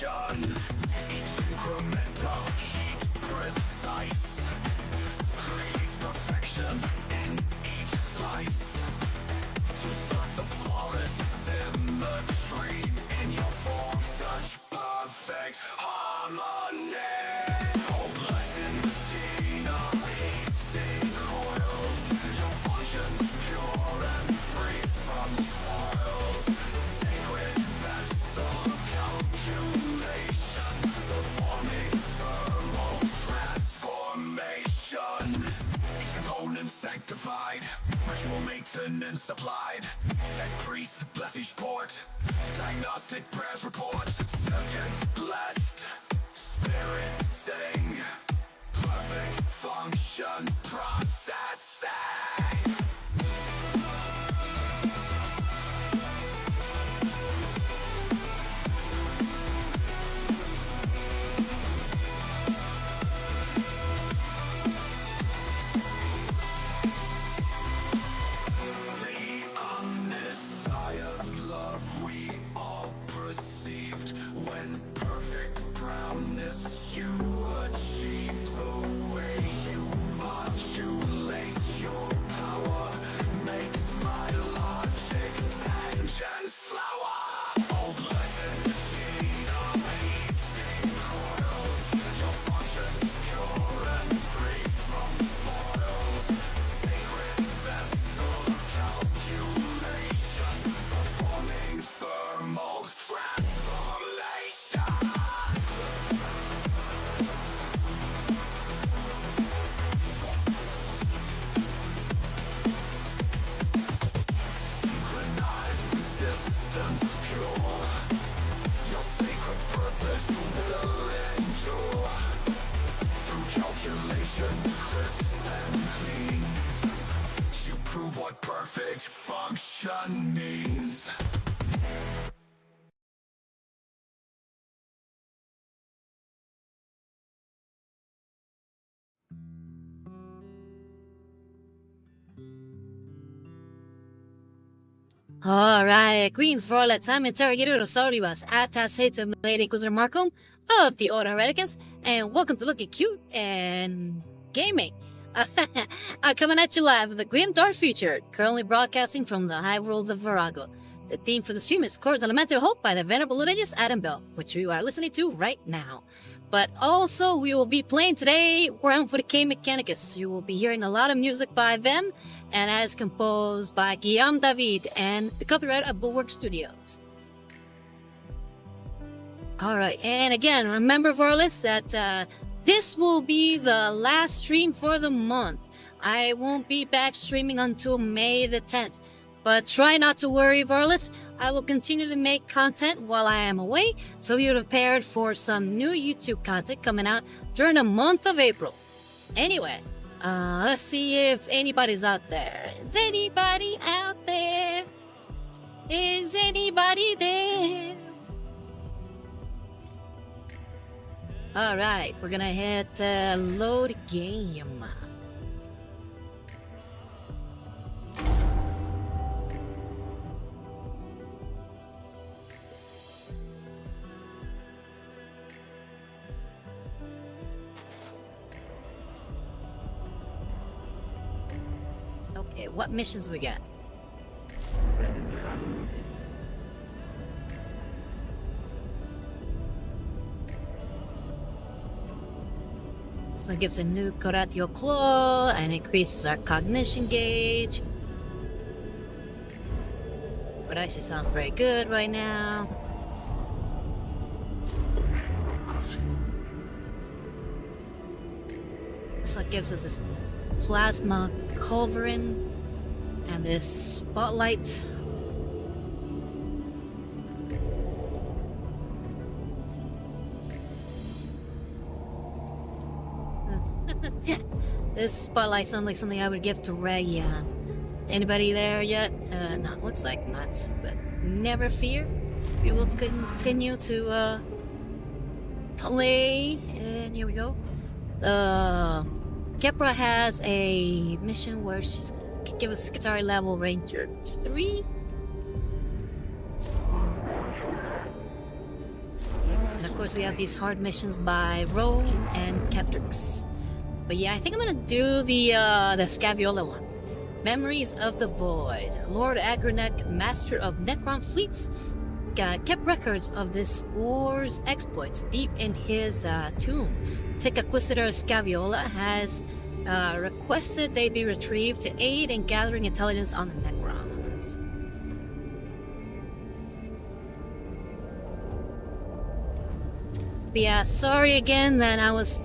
Each increment of heat precise creates perfection in each slice. Two sorts of flawless symmetry in your form, such perfect harmony. Oh, blessed machine of heating coils, your functions pure and free from spoils. Sacred vessel of calculation, performing thermal transformation. Each component sanctified, ritual maintenance applied. Tech priest bless each port, diagnostic prayers report. Circuits blessed, spirits sing, perfect function processing. The omniscience love we all perceived when perfect brownness you achieved. The way you modulate your power makes my logic engines flower. Oh, blessed machine of heating coils, your functions pure and free from spoils. Sacred vessel of calculation, performing thermal transformation. Synchronized resistance pure, your sacred purpose will endure. Through calculation, crisp and clean, you prove what perfect function means. Alright, greetings for all that time interrogator Rosariwas, Atas Hater Lady Inquisitor Markham of the Order Hereticus, and welcome to Looking Cute and Gaming. Coming at you live with the grim dark future, currently broadcasting from the high world of Virago. The theme for the stream is Chords and Lament Hope by the Venerable Liturgist Adam Bell, which you are listening to right now. But also, we will be playing today WH40K Mechanicus. You will be hearing a lot of music by them, and as composed by Guillaume David and the copyright of Bulwark Studios. Alright, and again, remember Varlis that this will be the last stream for the month. I won't be back streaming until May the 10th. But try not to worry, Varlis. I will continue to make content while I am away, so you're prepared for some new YouTube content coming out during the month of April. Anyway, let's see if anybody's out there. Is anybody out there? Is anybody there? Alright, we're gonna hit load game. Okay, what missions we got? So it gives a new Coratio Claw and increases our cognition gauge. But actually sounds very good right now. So it gives us this plasma culverin and this spotlight. This spotlight sounds like something I would give to Rayan. Anybody there yet? No, looks like not, but never fear. We will continue to play, and here we go. Kepra has a mission where she's give us guitar level ranger 3. And of course, we have these hard missions by Ro and Captrix. But yeah, I think I'm gonna do the Scaviola one. Memories of the Void. Lord Agronek, master of Necron fleets, kept records of this war's exploits deep in his tomb. Inquisitor Scaviola has requested they be retrieved to aid in gathering intelligence on the Necrons. But yeah, sorry again that I was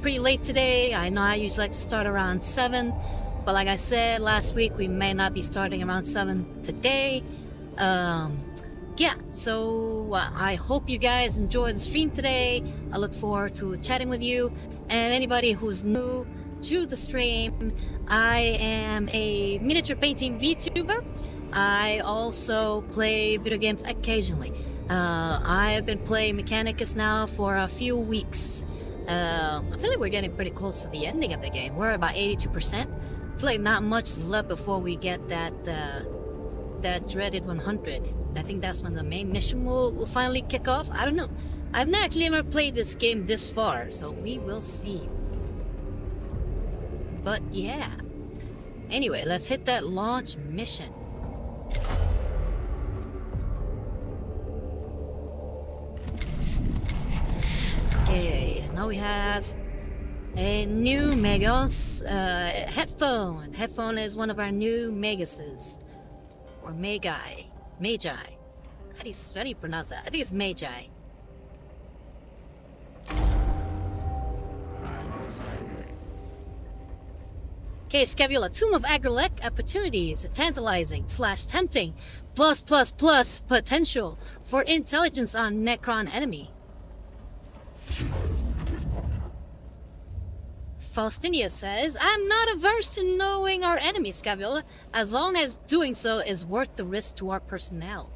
pretty late today. I know I usually like to start around 7, but like I said last week, we may not be starting around 7 today. Yeah, so I hope you guys enjoyed the stream today. I look forward to chatting with you. And anybody who's new to the stream, I am a miniature painting VTuber. I also play video games occasionally. I have been playing Mechanicus now for a few weeks. I feel like we're getting pretty close to the ending of the game. We're about 82%. I feel like not much is left before we get that dreaded 100. I think that's when the main mission will finally kick off. I don't know. I've not actually ever played this game this far, so we will see. But yeah. Anyway, let's hit that launch mission. Okay, now we have a new Megos headphone. Headphone is one of our new Meguses. Or Magi. How do you pronounce that? I think it's Magi. Okay, Scaviola, Tomb of Agrelec, opportunities, tantalizing / tempting, plus potential for intelligence on Necron enemy. Faustinia says, I'm not averse to knowing our enemy, Scaviola, as long as doing so is worth the risk to our personnel.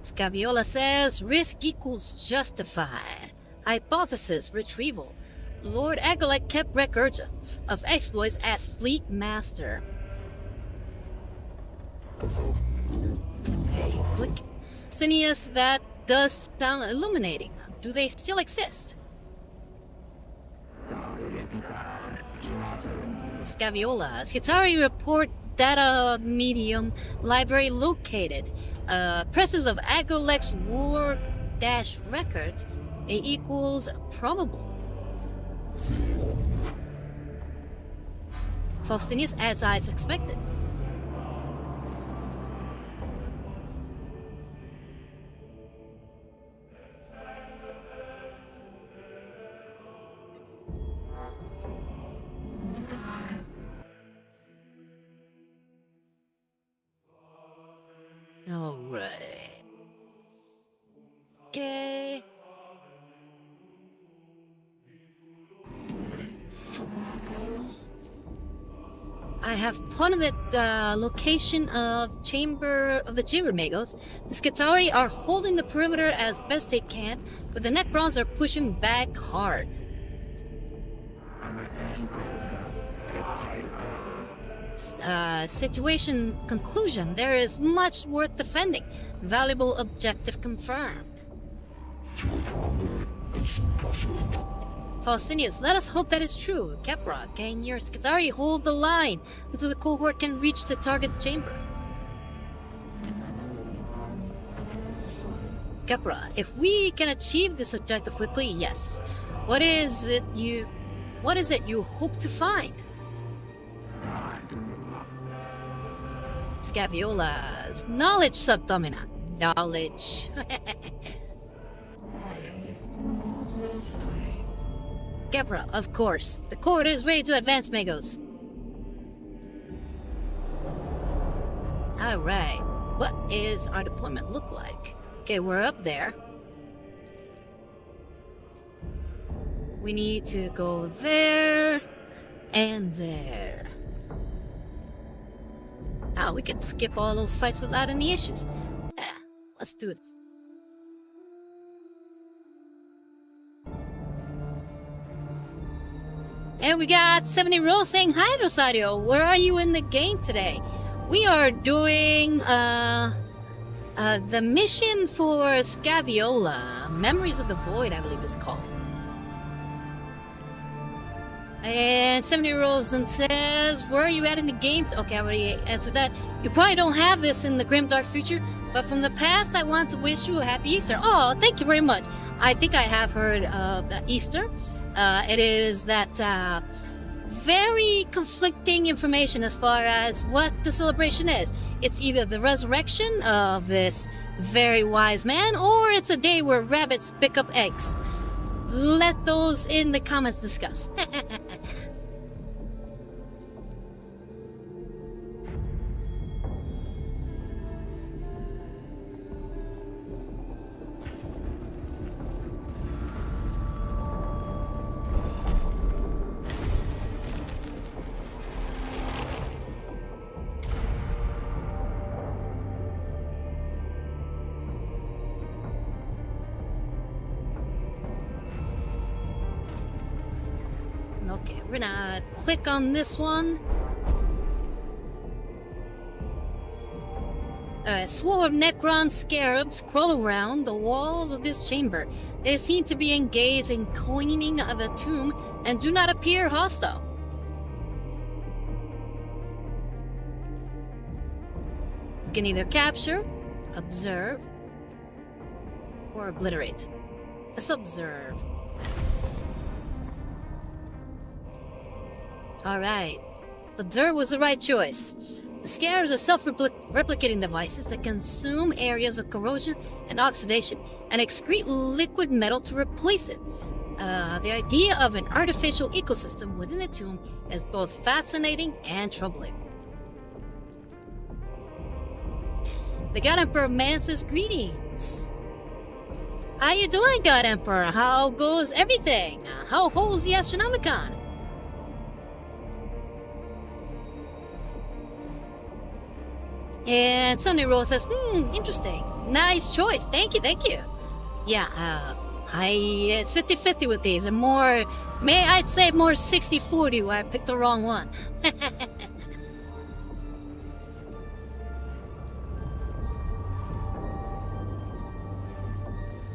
Scaviola says, risk equals justify. Hypothesis, retrieval. Lord Agrelec kept records of exploits as fleet master. Okay, click. Faustinia, that does sound illuminating. Do they still exist? Scaviola. Skitari report data medium library located. Presses of Agrolec's war - records. A equals probable. Faustinius as expected. Alright. Okay. I have plotted the location of the chamber Megos. The Skitari are holding the perimeter as best they can, but the Necrons are pushing back hard. Situation conclusion. There is much worth defending. Valuable objective confirmed. Faustinius, let us hope that is true. Kepra, can your Skitari hold the line until the cohort can reach the target chamber? Kepra, if we can achieve this objective quickly, yes. What is it you hope to find? Scaviola's knowledge subdomina. Knowledge. Gevra, of course. The court is ready to advance, Megos. Alright. What is our deployment look like? Okay, we're up there. We need to go there and there. We can skip all those fights without any issues. Let's do it. And we got 70 Rose saying, hi Rosario, where are you in the game today? We are doing The mission for Scaviola, Memories of the Void, I believe it's called. And 70 Rosen says, where are you at in the game? Okay, I already answered that. You probably don't have this in the grim dark future, but from the past, I want to wish you a happy Easter. Oh, thank you very much. I think I have heard of Easter. It is that very conflicting information as far as what the celebration is. It's either the resurrection of this very wise man, or it's a day where rabbits pick up eggs. Let those in the comments discuss. Okay, we're gonna click on this one. A swarm of Necron scarabs crawl around the walls of this chamber. They seem to be engaged in cleaning of the tomb and do not appear hostile. You can either capture, observe, or obliterate. Let's observe. Alright. Observe was the right choice. The scarabs are self-replicating devices that consume areas of corrosion and oxidation and excrete liquid metal to replace it. The idea of an artificial ecosystem within the tomb is both fascinating and troubling. The God Emperor Man says greetings. How you doing, God Emperor? How goes everything? How holds the Astronomicon? And Sunday Rose says, interesting. Nice choice. Thank you, thank you. Yeah, it's 50-50 with these, and more, I'd say more 60-40 where I picked the wrong one.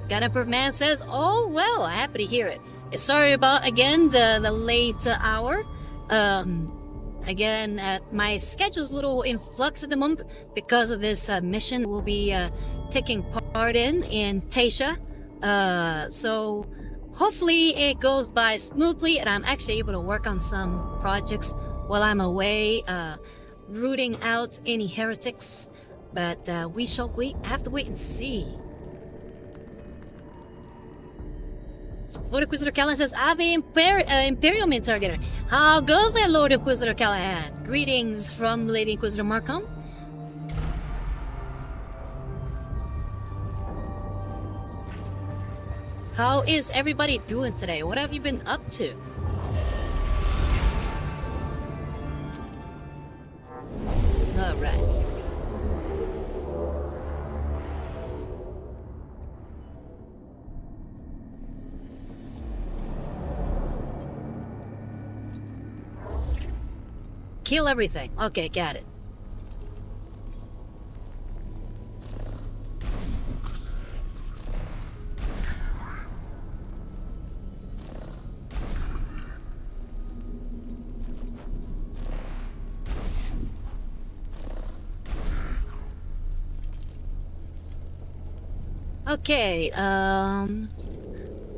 God Emperor Man says, oh, well, happy to hear it. Sorry about, again, the late hour. Again, my schedule's a little in flux at the moment because of this mission we'll be taking part in Tasha. So hopefully it goes by smoothly and I'm actually able to work on some projects while I'm away, rooting out any heretics. But we shall have to wait and see. Lord Inquisitor Callahan says, Ave Imperium Interrogator. How goes it, Lord Inquisitor Callahan? Greetings from Lady Inquisitor Markham. How is everybody doing today? What have you been up to? Alright. Kill everything. Okay, got it. Okay,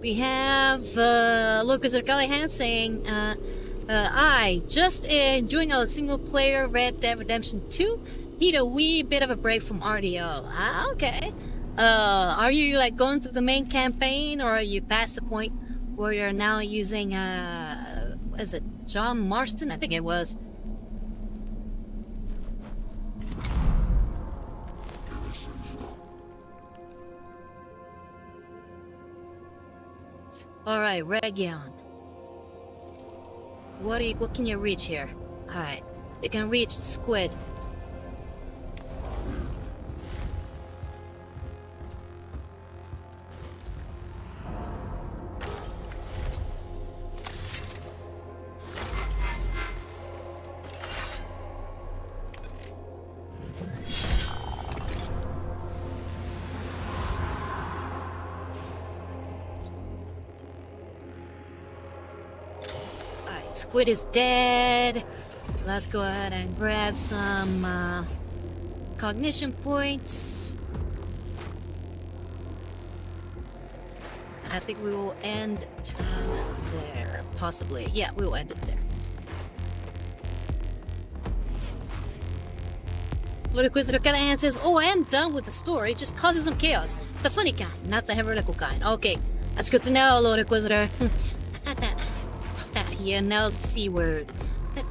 we have Lucas Callahan saying, I just enjoying a single player Red Dead Redemption 2. Need a wee bit of a break from RDO. Okay. Are you like going through the main campaign, or are you past the point where you're now using what is it, John Marston? I think it was. Alright, Region. What can you reach here? Alright, you can reach Squid. Squid is dead. Let's go ahead and grab some cognition points. I think we will end turn there. Possibly. Yeah, we will end it there. Lord Inquisitor Callahan says, "Oh, I am done with the story. Just causing some chaos. The funny kind, not the heretical kind." Okay, that's good to know, Lord Inquisitor. Yeah, now the C word. Am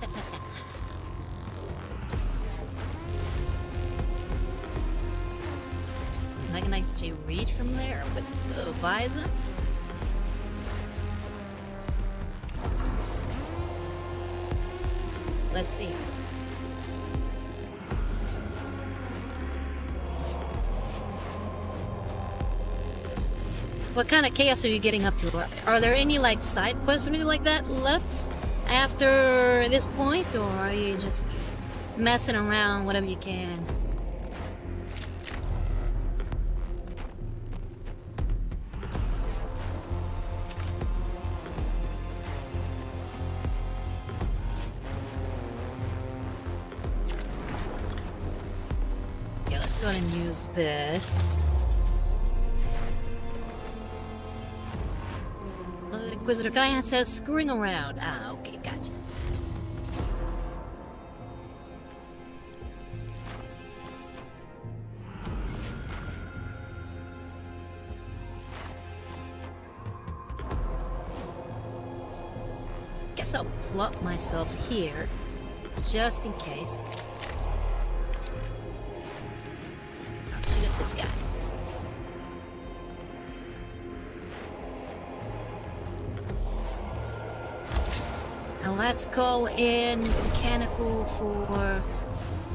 I gonna actually reach from there with the visor? Let's see. What kind of chaos are you getting up to? Are there any like side quests or anything like that left after this point, or are you just messing around whatever you can? Yeah, let's go ahead and use this. Inquisitor Kyan says screwing around. Ah, okay, gotcha. Guess I'll plop myself here, just in case. I'll shoot at this guy. Now let's go in mechanical for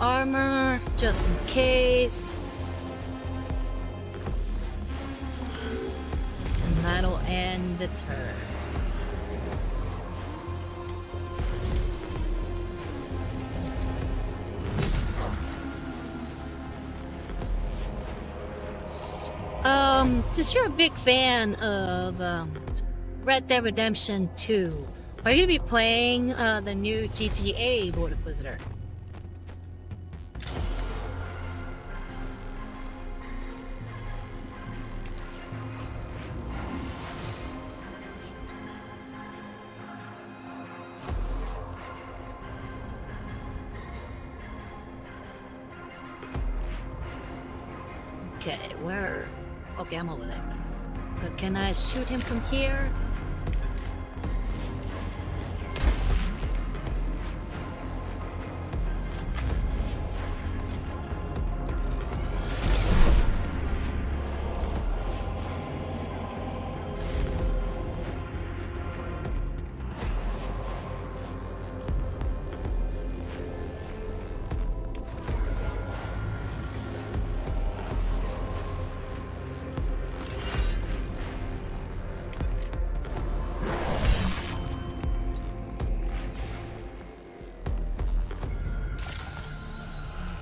armor, just in case. And that'll end the turn. Since you're a big fan of Red Dead Redemption 2, are you gonna be playing the new GTA, Lord Inquisitor? Okay, where? Okay, I'm over there. But can I shoot him from here?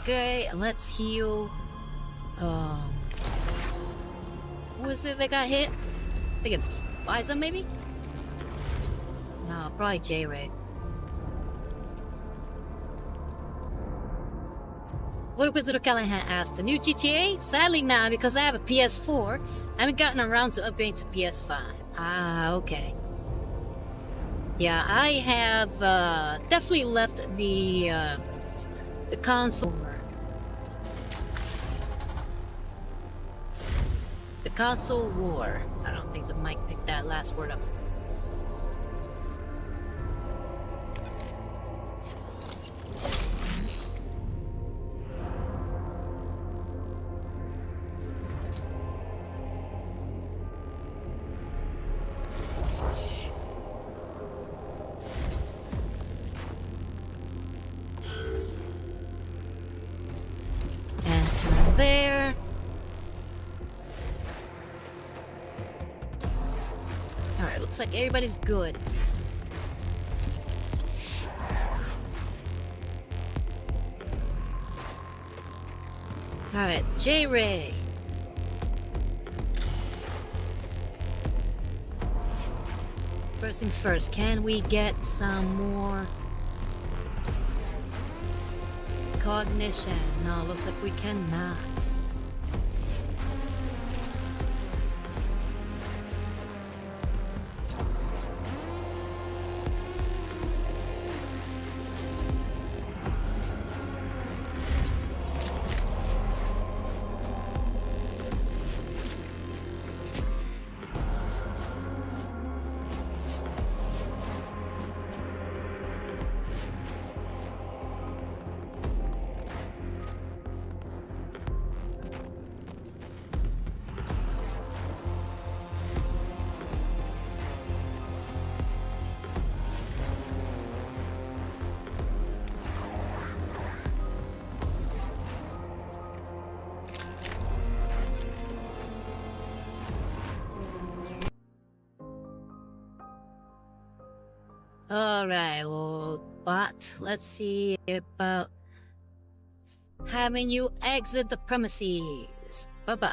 Okay, let's heal. Who is it that got hit? I think it's Liza, maybe? No, probably J-Ray. What Inquisitor Callahan asked, the new GTA? Sadly not, because I have a PS4. I haven't gotten around to upgrading to PS5. Ah, okay. Yeah, I have definitely left the console. The console war. I don't think the mic picked that last word up. And turn there. Alright, looks like everybody's good. Alright, J-Ray. First things first, can we get some more cognition? No, looks like we cannot. Alright, well, but let's see about having you exit the premises. Bye-bye.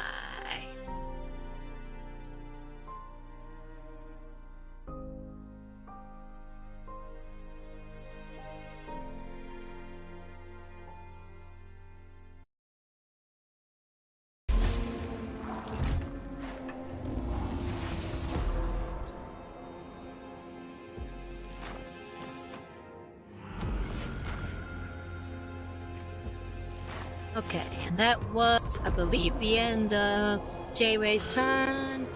Okay, and that was, I believe, the end of J-Ray's turn.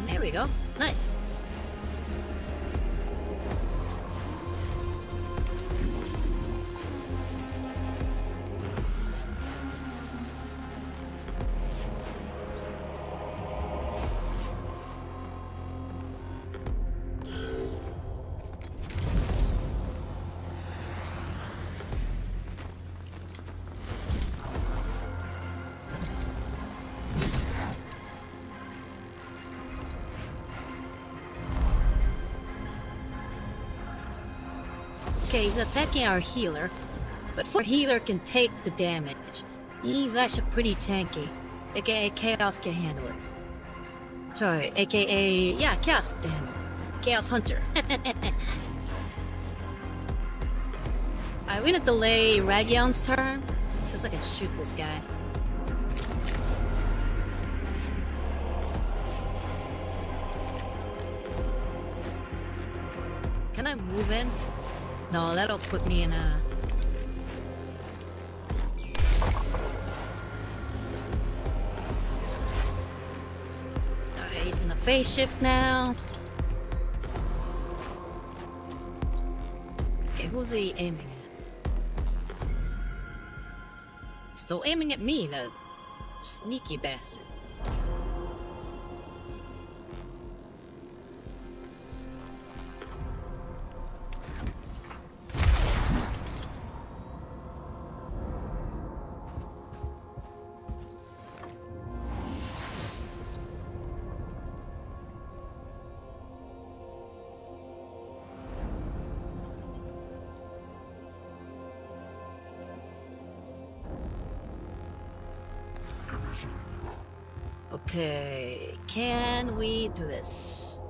There we go. Nice. Okay, he's attacking our healer, but for healer can take the damage. He's actually pretty tanky, aka Chaos can handle it. Sorry, aka, yeah, Chaos can handle it. Chaos Hunter. I'm gonna delay Ragion's turn, just so I can shoot this guy. Can I move in? No, that'll put me in a... Alright, he's in a phase shift now. Okay, who's he aiming at? Still aiming at me, that sneaky bastard. Okay, can we do this?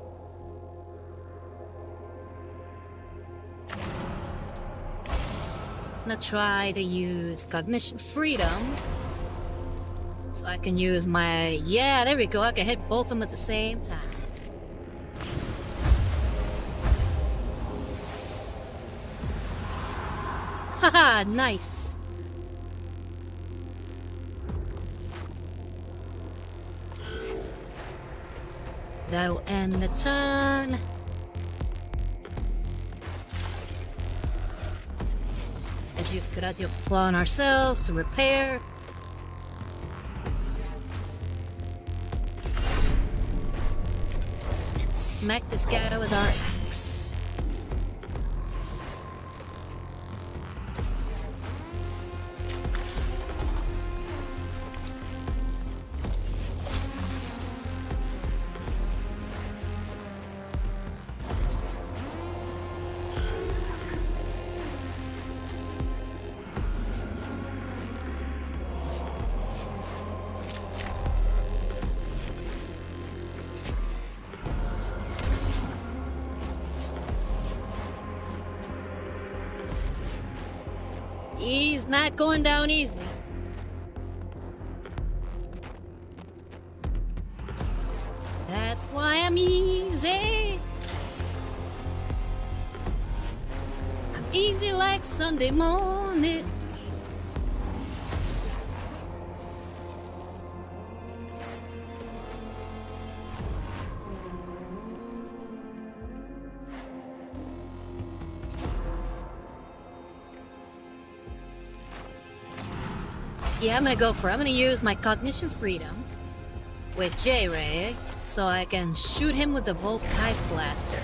I'm gonna try to use Cognition Freedom. So I can use my... Yeah, there we go, I can hit both of them at the same time. Haha, nice. That'll end the turn. Let's use Corazio Claw on ourselves to repair. And smack this guy with our axe. He's not going down easy. That's why I'm easy. I'm easy like Sunday morning. Yeah, I'm gonna use my cognition freedom with J-Ray so I can shoot him with the Volkite blaster.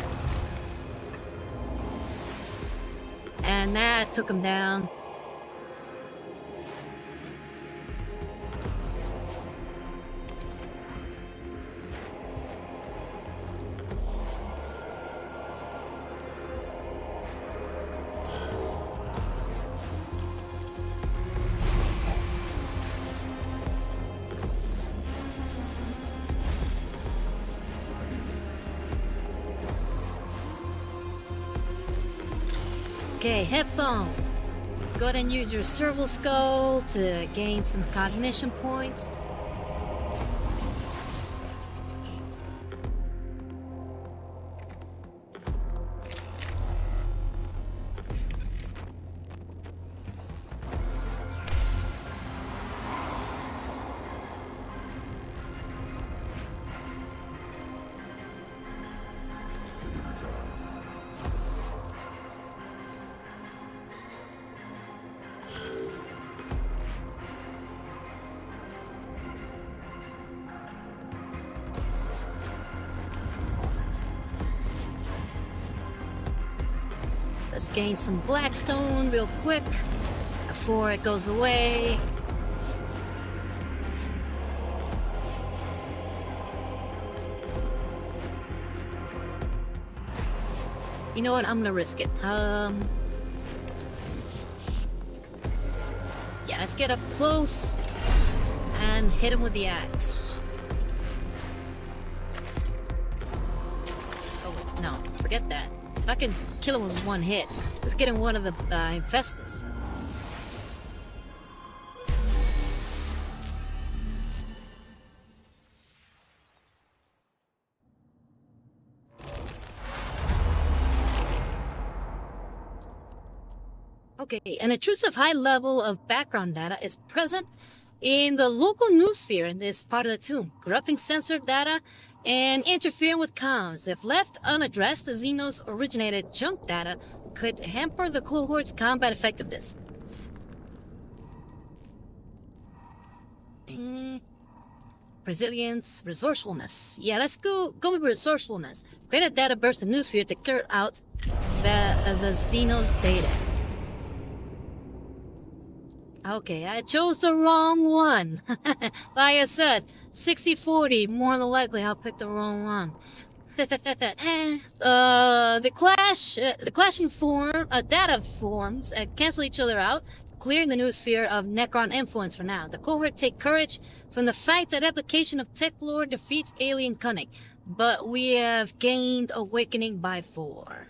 And that took him down. Okay, headphone. Go ahead and use your serval skull to gain some cognition points. Let's gain some blackstone real quick before it goes away. You know what? I'm gonna risk it. Yeah, let's get up close and hit him with the axe. Oh, no, forget that. If I can kill him with one hit, let's get him one of the Infestus. Okay, an intrusive high level of background data is present in the local noosphere in this part of the tomb, corrupting censored data and interfering with comms. If left unaddressed, the Xenos originated junk data could hamper the cohort's combat effectiveness. Resilience, resourcefulness. Yeah, let's go with resourcefulness. Create a data burst in noosphere to clear out the Xenos data. Okay, I chose the wrong one. Like I said, 60-40, more than likely I'll pick the wrong one. The clashing data forms cancel each other out, clearing the noosphere of Necron influence for now. The cohort take courage from the fact that application of tech lore defeats alien cunning, but we have gained awakening by 4.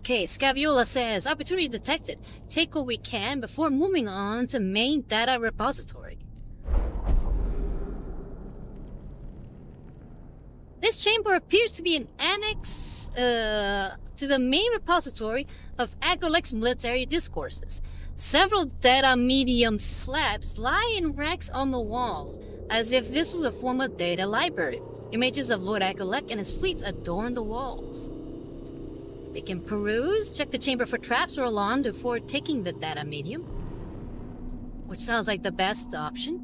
Okay, Scaviola says, opportunity detected. Take what we can before moving on to main data repository. This chamber appears to be an annex to the main repository of Agolex's military discourses. Several data medium slabs lie in racks on the walls, as if this was a former data library. Images of Lord Agolek and his fleets adorn the walls. They can peruse, check the chamber for traps or alarm before taking the data medium, which sounds like the best option.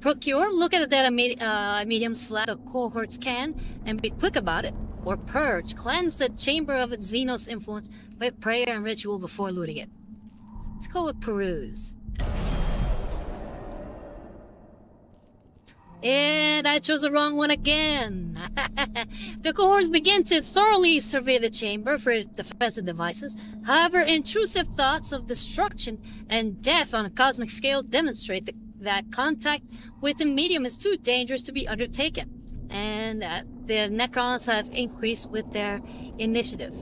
Procure, look at the data medium slab the cohorts can, and be quick about it. Or purge, cleanse the chamber of its Xenos influence with prayer and ritual before looting it. Let's go with peruse. And I chose the wrong one again. The cohorts begin to thoroughly survey the chamber for defensive devices. However, intrusive thoughts of destruction and death on a cosmic scale demonstrate that contact with the medium is too dangerous to be undertaken, and that the Necrons have increased with their initiative.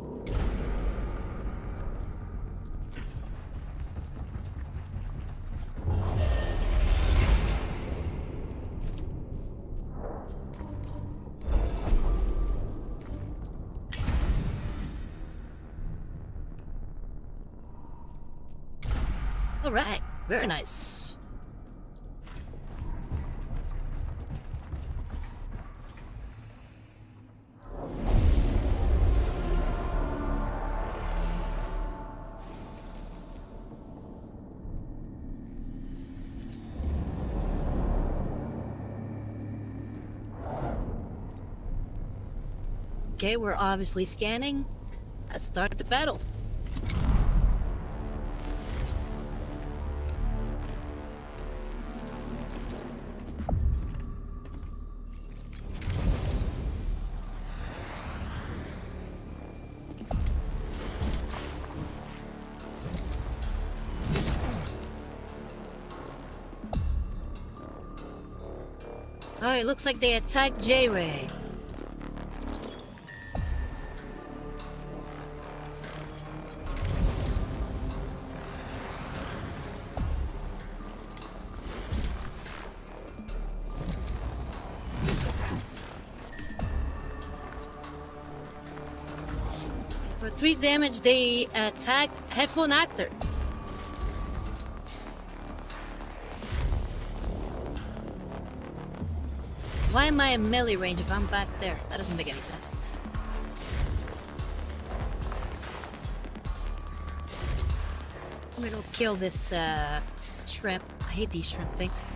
Alright, very nice. Okay, we're obviously scanning. Let's start the battle. Oh, it looks like they attacked J-Ray. For 3 damage, they attacked Headphone Actor. Why am I in melee range if I'm back there? That doesn't make any sense. I'm gonna go kill this shrimp. I hate these shrimp things.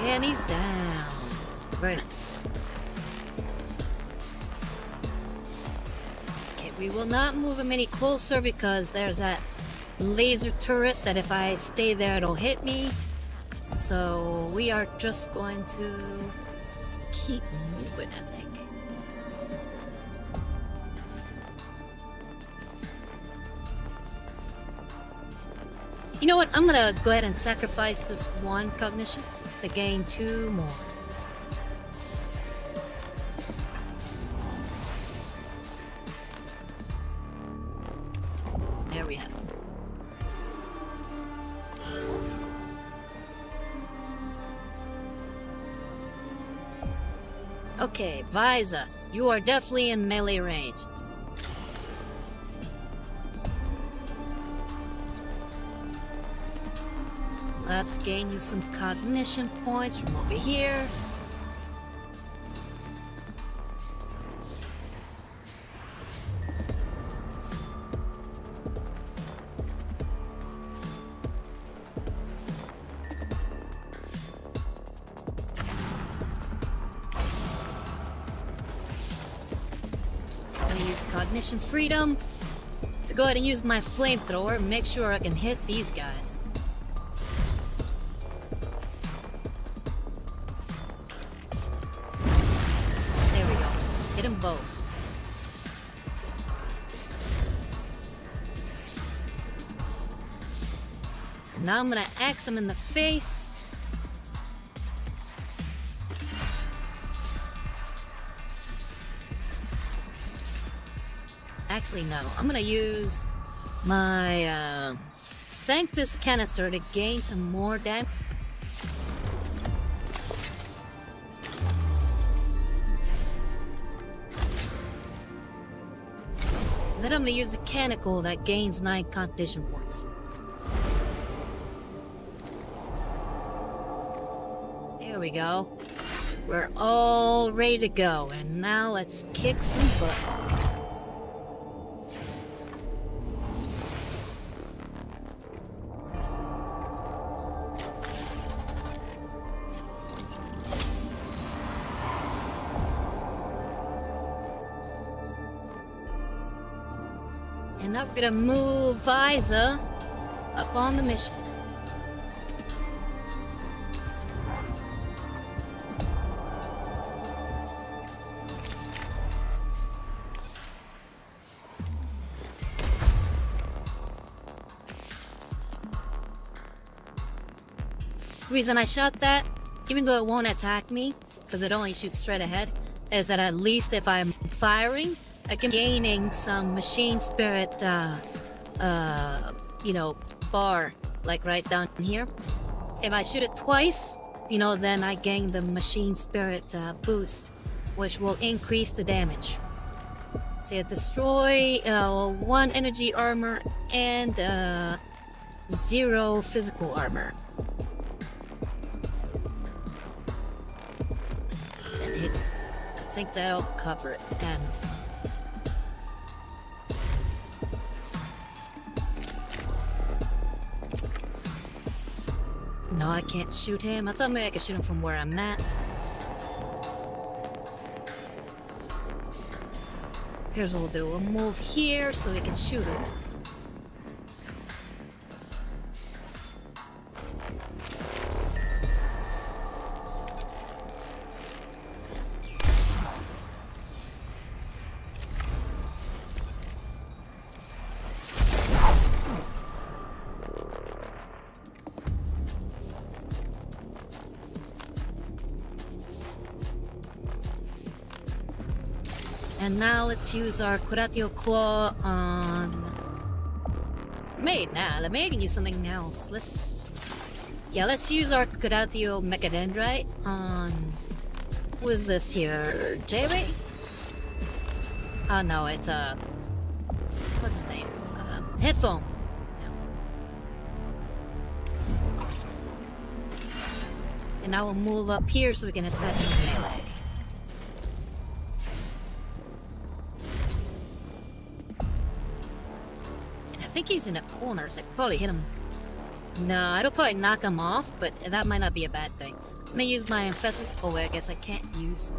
And he's down. Very nice. Okay, we will not move him any closer because there's that laser turret that if I stay there it'll hit me. So we are just going to keep moving, I think. You know what? I'm gonna go ahead and sacrifice this 1 cognition to gain 2 more. There we have it. Okay, Visa, you are definitely in melee range. Let's gain you some cognition points from over here. I'm gonna use cognition freedom to go ahead and use my flamethrower and make sure I can hit these guys. Hit them both. Now I'm gonna axe him in the face. Actually, no. I'm gonna use my Sanctus canister to gain some more damage. Then I'm gonna use the Canicle that gains 9 condition points. There we go. We're all ready to go, and now let's kick some butt. And now we're gonna move Isa up on the mission. The reason I shot that, even though it won't attack me, because it only shoots straight ahead, is that at least if I'm firing, I can be gaining some machine spirit, bar, like right down here. If I shoot it twice, then I gain the machine spirit boost, which will increase the damage. So you destroy 1 energy armor and 0 physical armor. And hit. I think that'll cover it. And no, I can't shoot him. I thought maybe I could shoot him from where I'm at. Here's what we'll do. We'll move here so we can shoot him. And now let's use our Curatio Claw on... Let me use something else. Let's use our Curatio Mechadendrite on... Who is this here? J-Ray? Oh no, it's what's his name? Headphone. Yeah. And now we'll move up here so we can attack him melee. I think he's in a corner, so I could probably hit him. No, it'll probably knock him off, but that might not be a bad thing. I'm gonna use my Infestus. Oh wait, I guess I can't use...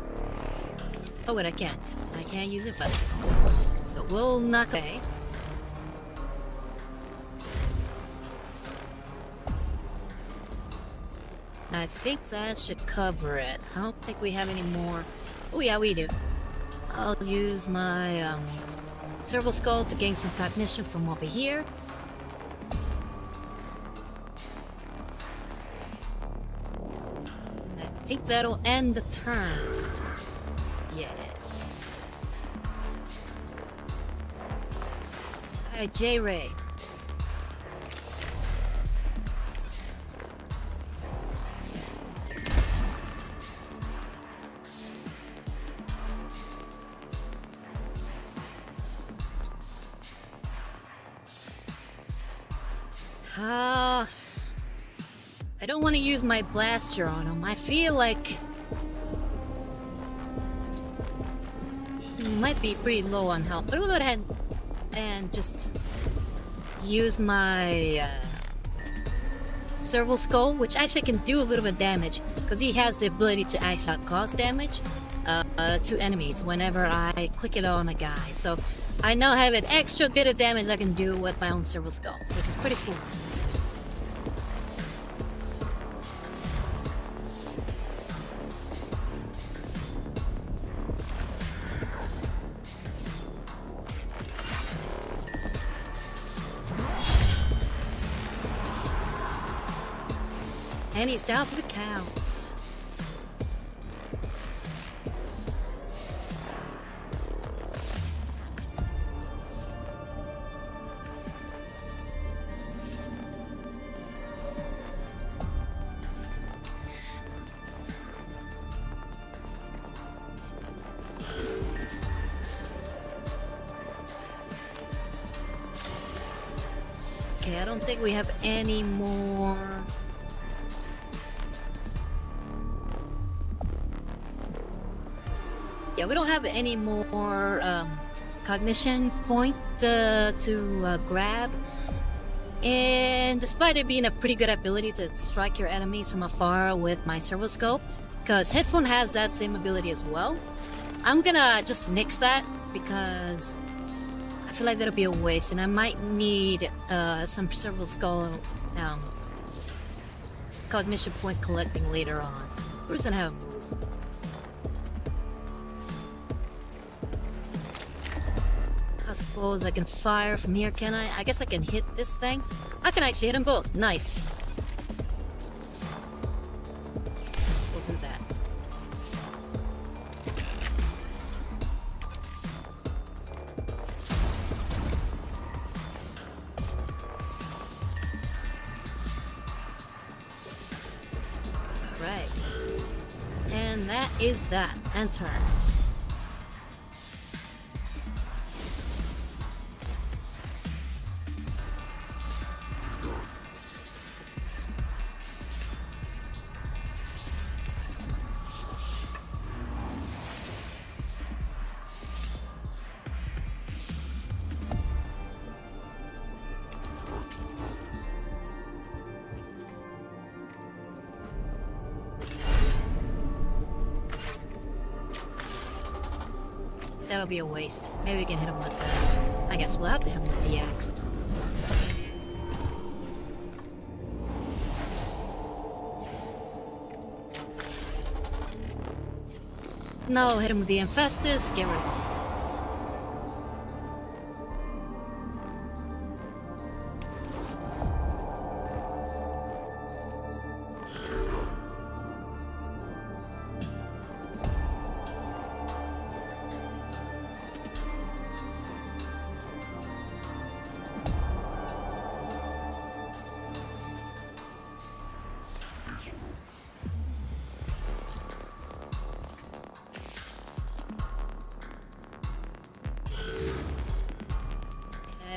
Oh wait, I can. I can't use Infestus. So we'll knock away. I think that should cover it. I don't think we have any more. Oh yeah, we do. I'll use my Serval Skull to gain some cognition from over here. And I think that'll end the turn. Yeah. Alright, J-Ray. I don't want to use my blaster on him. I feel like he might be pretty low on health, but we'll go ahead and just use my Serval Skull, which actually can do a little bit of damage because he has the ability to actually cause damage to enemies whenever I click it on a guy. So I now have an extra bit of damage I can do with my own Serval Skull, which is pretty cool. And he's down for the count. Okay, I don't think we have any more. Yeah, we don't have any more cognition point to grab. And despite it being a pretty good ability to strike your enemies from afar with my servo scope, because Headphone has that same ability as well, I'm gonna just nix that because I feel like that'll be a waste, and I might need some servo skull cognition point collecting later on. We're just gonna have a move. I suppose I can fire from here, can I? I guess I can hit this thing. I can actually hit them both. Nice. We'll do that. Alright. And that is that. And turn. That'll be a waste. Maybe we can hit him with I guess we'll have to hit him with the axe. No, hit him with the Infestus. Get rid of him.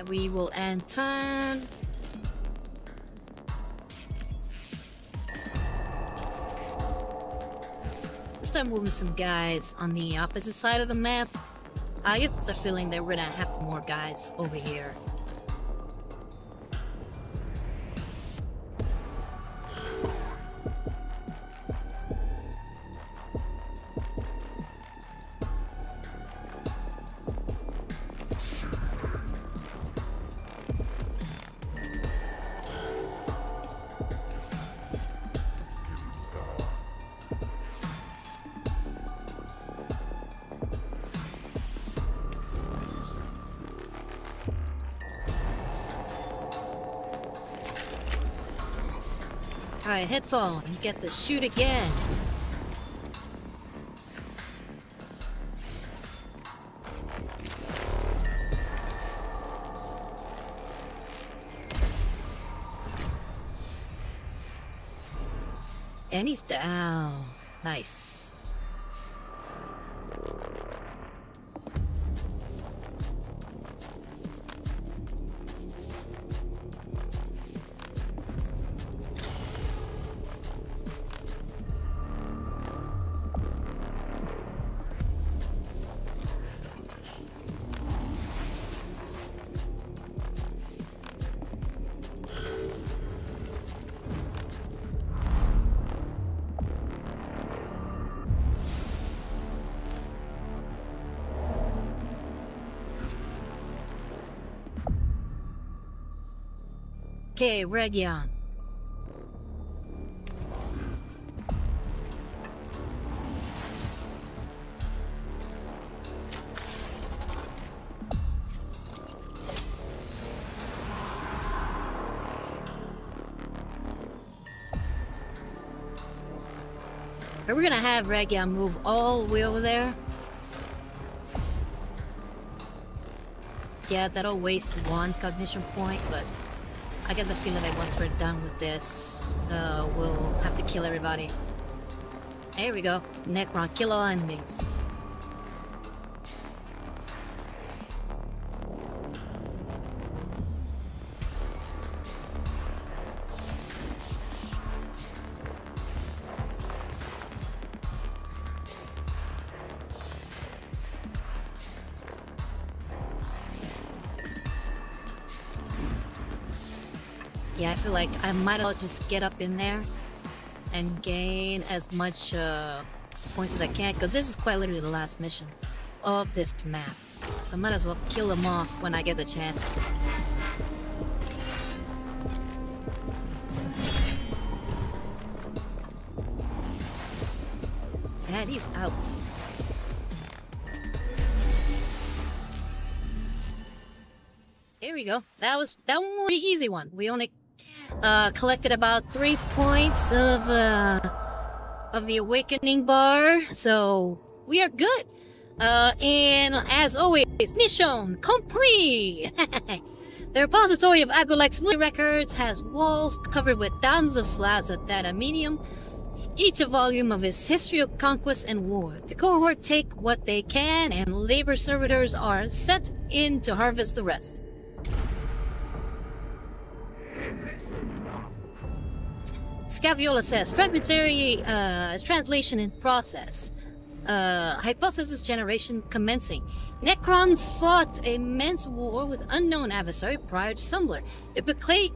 We will end turn. Let's start moving some guys on the opposite side of the map. I get the feeling that we're gonna have more guys over here. Alright, Headphone, you get to shoot again. And he's down. Nice. Okay, Region. Are we gonna have Region move all the way over there? Yeah, that'll waste one cognition point, but I get the feeling that once we're done with this, we'll have to kill everybody. There we go. Necron, kill all enemies. Yeah, I feel like I might as well just get up in there and gain as much points as I can, because this is quite literally the last mission of this map. So I might as well kill them off when I get the chance. And he's out. Here we go. That one was a pretty easy one. We only collected about 3 points of the awakening bar, so we are good. And as always, mission complete. The repository of Agolex's military records has walls covered with thousands of slabs of titanium, each a volume of his history of conquest and war. The cohort take what they can, and labor servitors are sent in to harvest the rest. Scaviola says, fragmentary translation in process. Hypothesis generation commencing. Necrons fought a immense war with unknown adversary prior to Sumbler.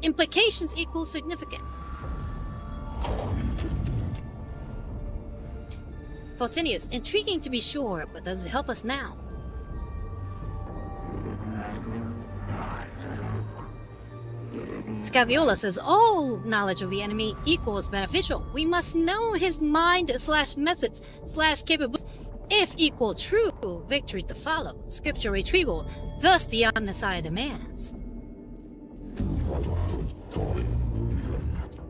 Implications equal significant. Faustinius, intriguing to be sure, but does it help us now? Scaviola says all knowledge of the enemy equals beneficial. We must know his mind / methods / capabilities. If equal true, victory to follow. Scripture retrieval. Thus the Omnissiah demands.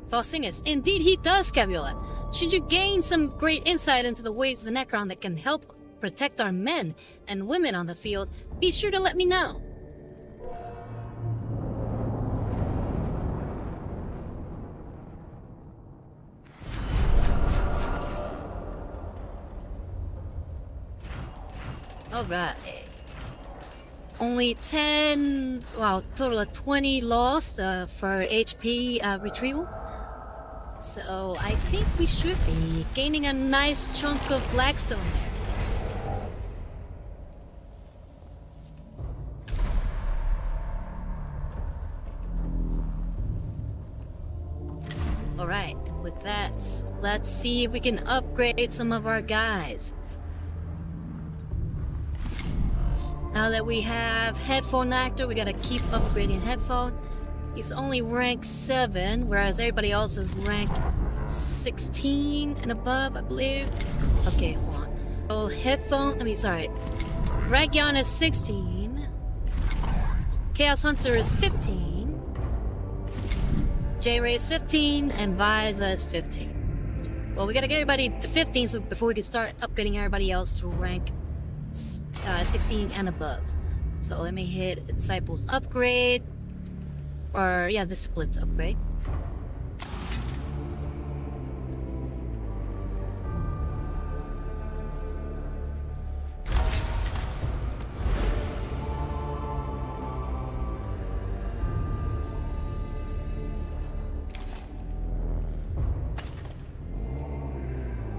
Faustinus, indeed he does, Scaviola. Should you gain some great insight into the ways of the Necron that can help protect our men and women on the field, be sure to let me know. Alright. Only 10, wow, total of 20 lost for HP retrieval. So I think we should be gaining a nice chunk of Blackstone there. Alright, and with that, let's see if we can upgrade some of our guys. Now that we have Headphone Actor, we gotta keep upgrading Headphone. He's only rank 7, whereas everybody else is rank 16 and above, I believe. Okay, hold on. So Headphone, Ragion is 16. Chaos Hunter is 15. J-Ray is 15, and Viza is 15. Well, we gotta get everybody to 15 so before we can start upgrading everybody else to rank 16 and above. So let me hit Disciples Upgrade. Or, yeah, the Splits Upgrade.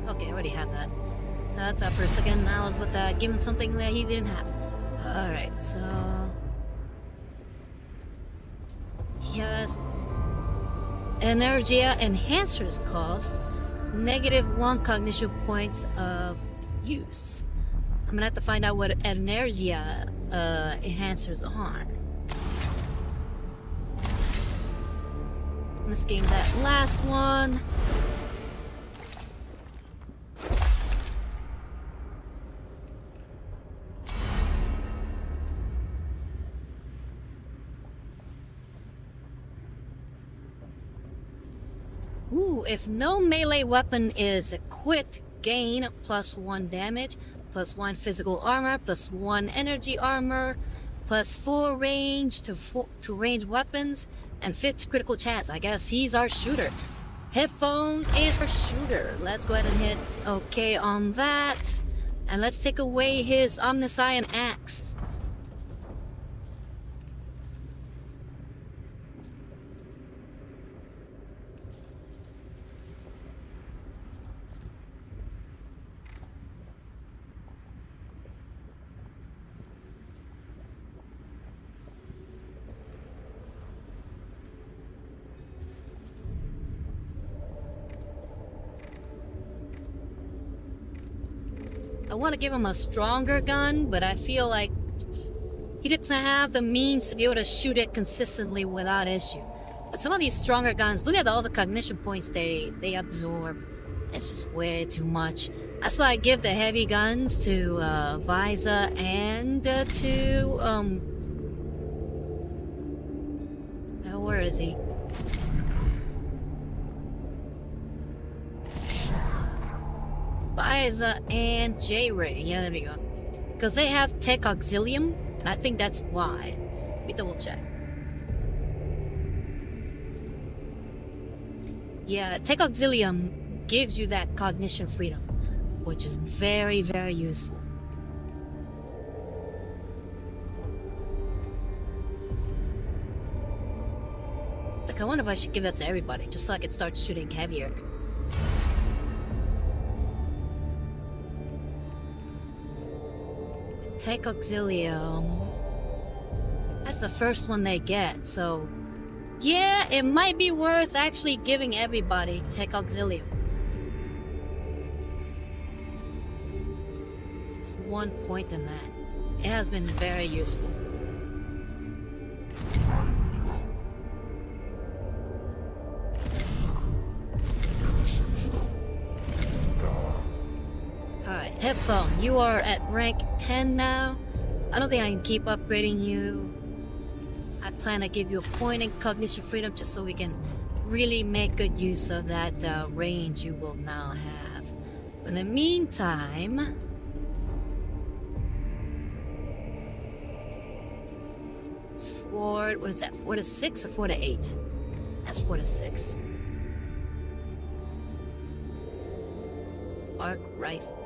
Okay, I already have that. That's out for a second. I was with give him something that he didn't have. Alright, so... Yes. Energia Enhancers cost -1 cognition points of use. I'm gonna have to find out what Energia Enhancers are. Let's gain that last one. Ooh, if no melee weapon is equipped, gain +1 damage, +1 physical armor, +1 energy armor, +4 range to range weapons, and 50 critical chance. I guess he's our shooter. Headphone is our shooter. Let's go ahead and hit OK on that. And let's take away his Omnissiah axe. I want to give him a stronger gun, but I feel like he doesn't have the means to be able to shoot it consistently without issue. But some of these stronger guns, look at all the cognition points they absorb. It's just way too much. That's why I give the heavy guns to Visa and where is he? Visa and J-Ray. Yeah, there we go. Because they have Tech Auxilium, and I think that's why. Let me double check. Yeah, Tech Auxilium gives you that cognition freedom, which is very, very useful. Like, I wonder if I should give that to everybody, just so I could start shooting heavier. Tech Auxilium. That's the first one they get, so... yeah, it might be worth actually giving everybody Tech Auxilium. There's one point in that. It has been very useful. Alright, Headphone, you are at rank 10 now. I don't think I can keep upgrading you. I plan to give you a point in cognition freedom just so we can really make good use of that range you will now have. In the meantime... it's 4... what is that? 4 to 6 or 4 to 8? That's 4 to 6. Arc rifle.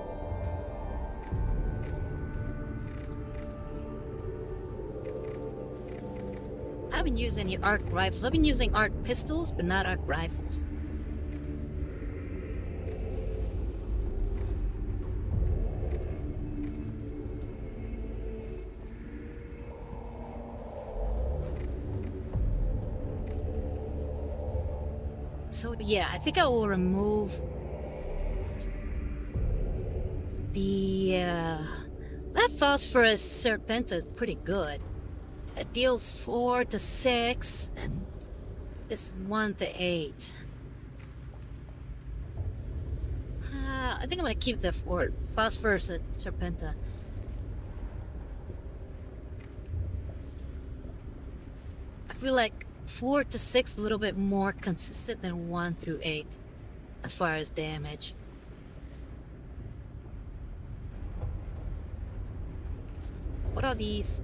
I haven't used any arc rifles. I've been using arc pistols, but not arc rifles. So yeah, I think I will remove the that phosphorus serpenta is pretty good. It deals 4 to 6, and this 1 to 8. I think I'm gonna keep the phosphorus serpenta. I feel like 4 to 6 a little bit more consistent than 1 through 8 as far as damage. What are these?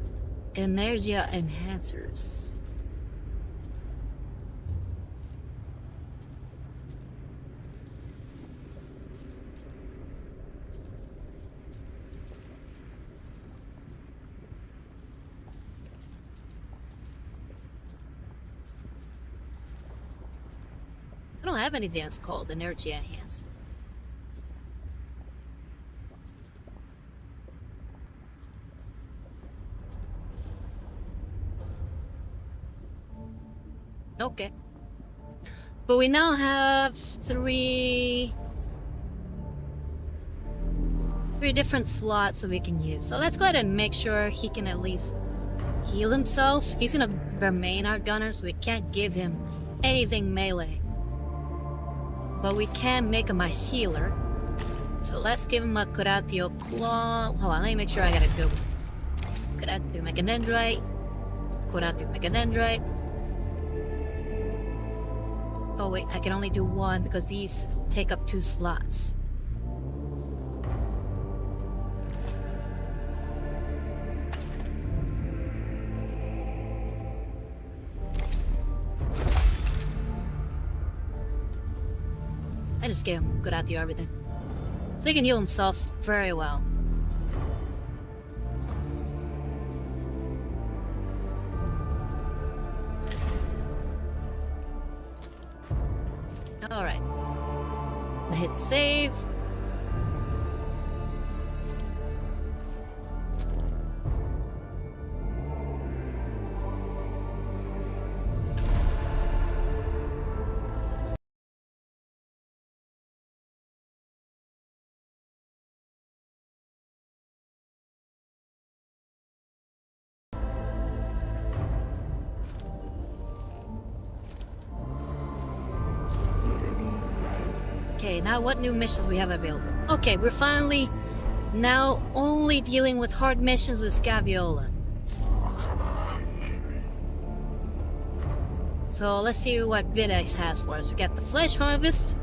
Energia enhancers. I don't have anything that's called Energia enhancer. Okay. But we now have three different slots that we can use. So let's go ahead and make sure he can at least heal himself. He's gonna remain our gunner, so we can't give him anything melee. But we can make him a healer. So let's give him a Curatio Claw. Hold on, let me make sure I got a good one. Curatio Mechanendrite. Curatio Mechanendrite. Oh wait, I can only do one because these take up 2 slots. I just gave him good at the everything. So he can heal himself very well. Alright. Hit save. Okay, now what new missions we have available? Okay, we're finally now only dealing with hard missions with Scaviola. So let's see what Videx has for us. We got the Flesh Harvest.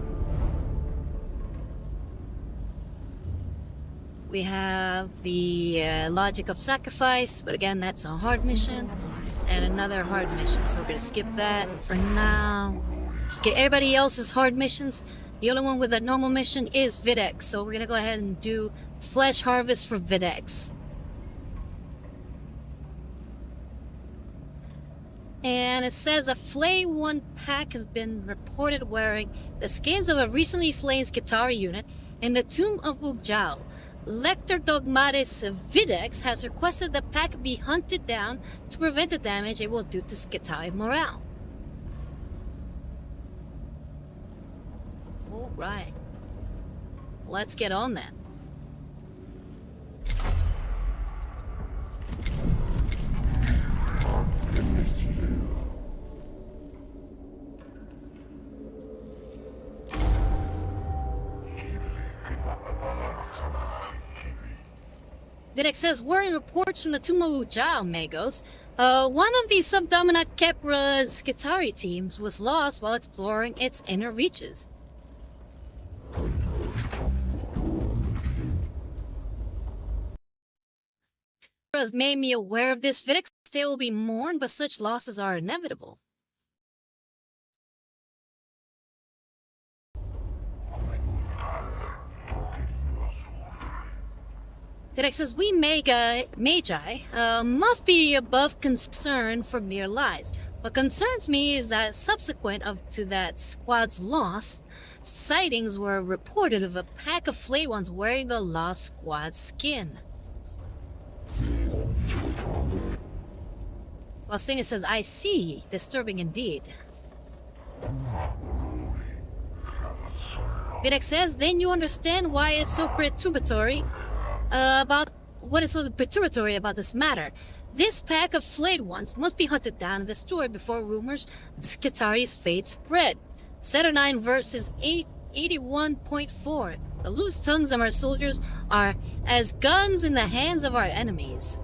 We have the Logic of Sacrifice, but again, that's a hard mission. And another hard mission, so we're gonna skip that for now. Okay, everybody else's hard missions. The only one with a normal mission is Videx, so we're gonna go ahead and do Flesh Harvest for Videx. And it says a Flay 1 pack has been reported wearing the skins of a recently slain Skitarii unit in the Tomb of Ujao. Lector Dogmatis Videx has requested the pack be hunted down to prevent the damage it will do to Skitarii morale. Alright. Let's get on that. Videx says, wearing reports from the Tomb of Ujao, Magos, one of the Subdomina Kepra's Skitarii teams was lost while exploring its inner reaches. Has made me aware of this. Videx day will be mourned, but such losses are inevitable. Videx says, we Magi must be above concern for mere lies. What concerns me is that subsequent to that squad's loss, sightings were reported of a pack of Flay ones wearing the lost squad's skin. Valsenia says, I see. Disturbing indeed. Videx says, then you understand why it's so perturbatory about what is so perturbatory about this matter. This pack of flayed ones must be hunted down and destroyed before rumors of Skitarii's fate spread. Saturnine verses 81.4. The loose tongues of our soldiers are as guns in the hands of our enemies.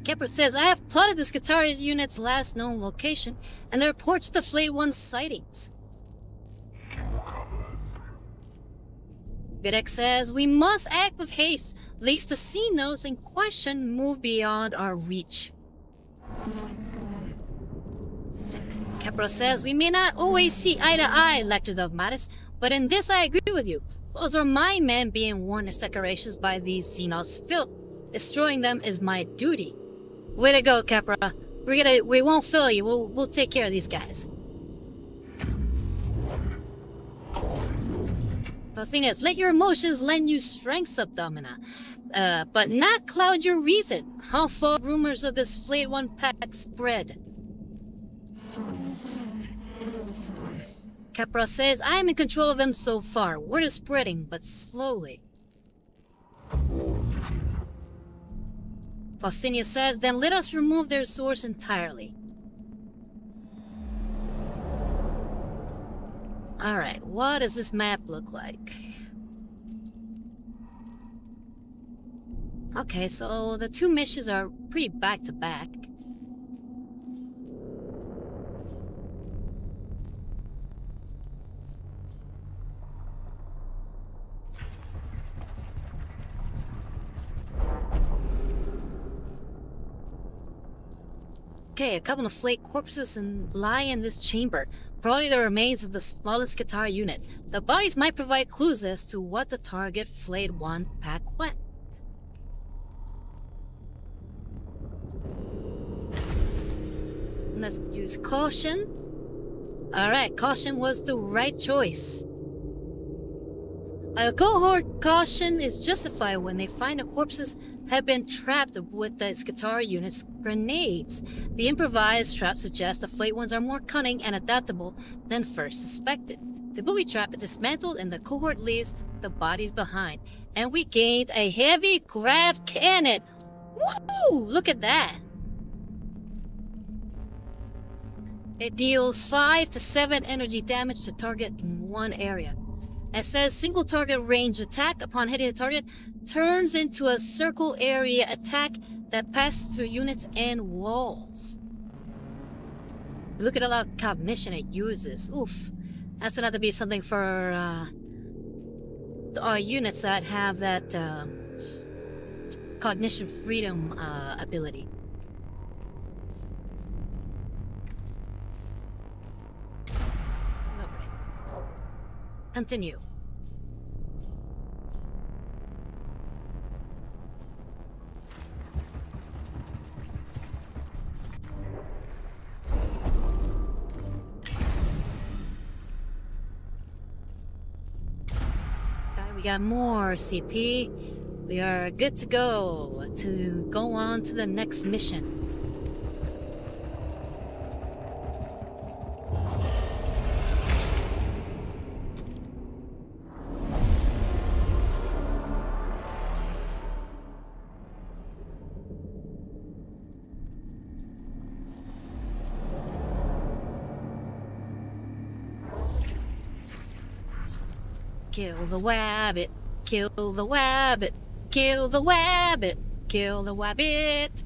Kepler says, I have plotted the Skitarii unit's last known location, and the reports the Flayed One's sightings. Videx says, we must act with haste, lest the Xenos in question move beyond our reach. Kepler says, we may not always see eye to eye, Lector Dogmatis, but in this I agree with you. Those are my men being worn as decorations by these Xenos filth. Destroying them is my duty. Way to go, Capra. We won't fail you. We'll take care of these guys. The thing is, let your emotions lend you strength, Subdomina, but not cloud your reason. How far rumors of this Flayed One pack spread? Capra says, I am in control of them so far. Word is spreading, but slowly. Valsenia says, then let us remove their source entirely. Alright, what does this map look like? Okay, so the two missions are pretty back to back. Okay, a couple of flayed corpses lie in this chamber, probably the remains of the smallest Skitarii unit. The bodies might provide clues as to what the target Flayed One pack went. Let's use caution. Alright, caution was the right choice. A cohort caution is justified when they find the corpses have been trapped with the Skitarii unit's grenades. The improvised traps suggest the Flayed Ones are more cunning and adaptable than first suspected. The booby trap is dismantled and the cohort leaves the bodies behind. And we gained a heavy grav cannon. Woo! Look at that. It deals 5 to 7 energy damage to target in one area. It says single target range attack upon hitting the target turns into a circle area attack that passes through units and walls. Look at a lot of cognition it uses. Oof. That's gonna have to be something for our units that have that cognition freedom ability. Alright. Continue. We got more CP. We are good to go on to the next mission. Kill the wabbit, kill the wabbit, kill the wabbit, kill the wabbit.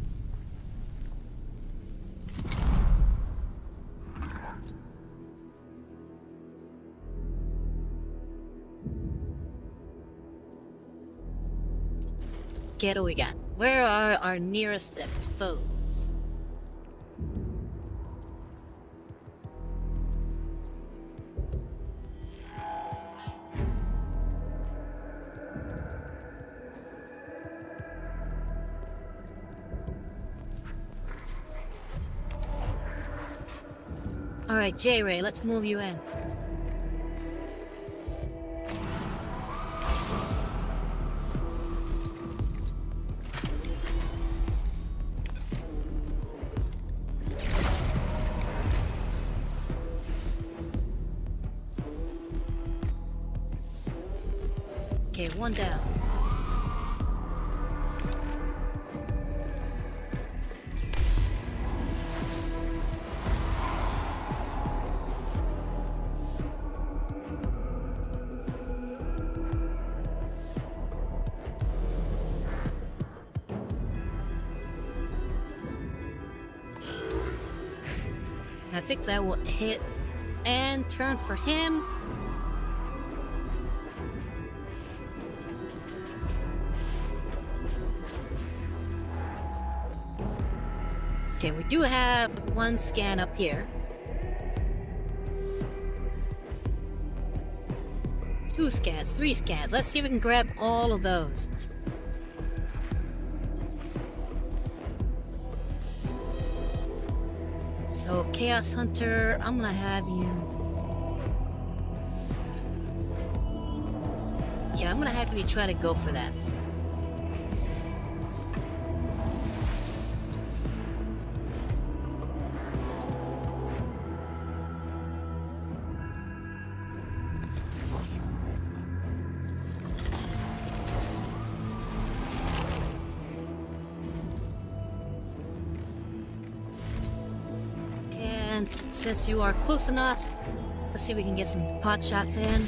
Get what we got. Where are our nearest foes? Alright, J-Ray, let's move you in. Okay, one down. I think that will hit and turn for him. Okay, we do have one scan up here. 2 scans, 3 scans. Let's see if we can grab all of those. So, Chaos Hunter, I'm gonna have you... Yeah, I'm gonna have you try to go for that. And since you are close enough, let's see if we can get some pot shots in.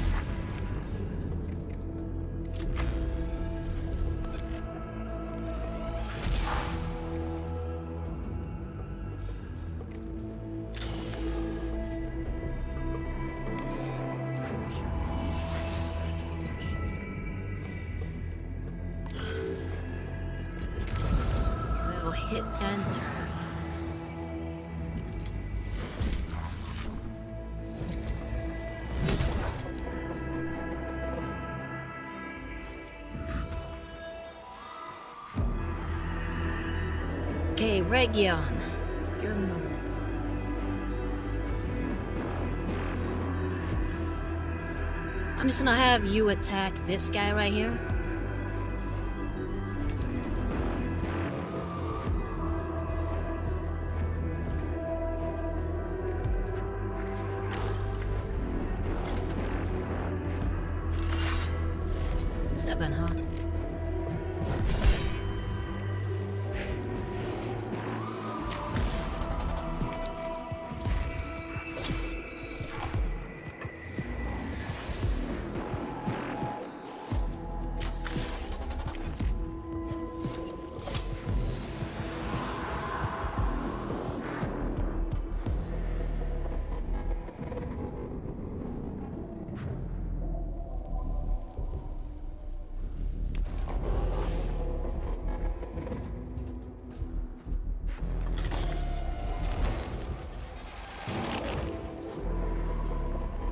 Little hit and turn. Okay, Region, your move. I'm just gonna have you attack this guy right here. 7, huh?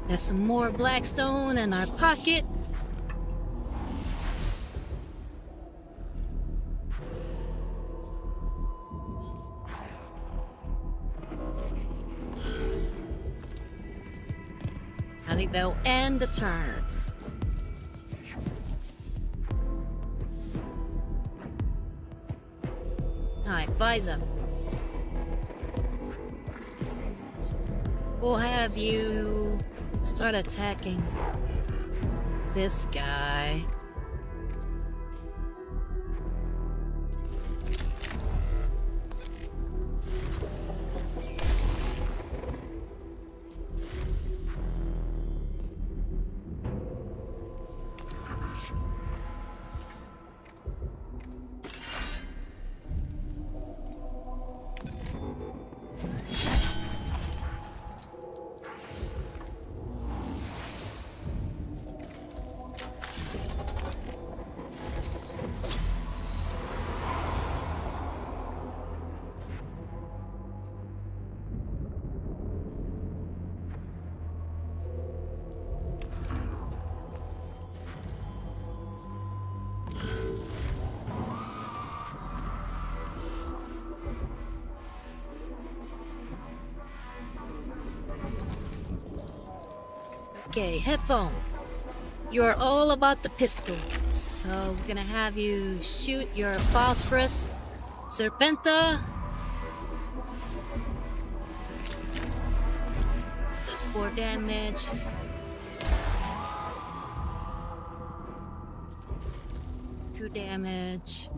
There's some more blackstone in our pocket. I think that'll end the turn. Alright, Visa. We'll have you start attacking this guy. Okay, headphone. You're all about the pistol. So we're gonna have you shoot your phosphorus serpenta. Does 4 damage. Two damage.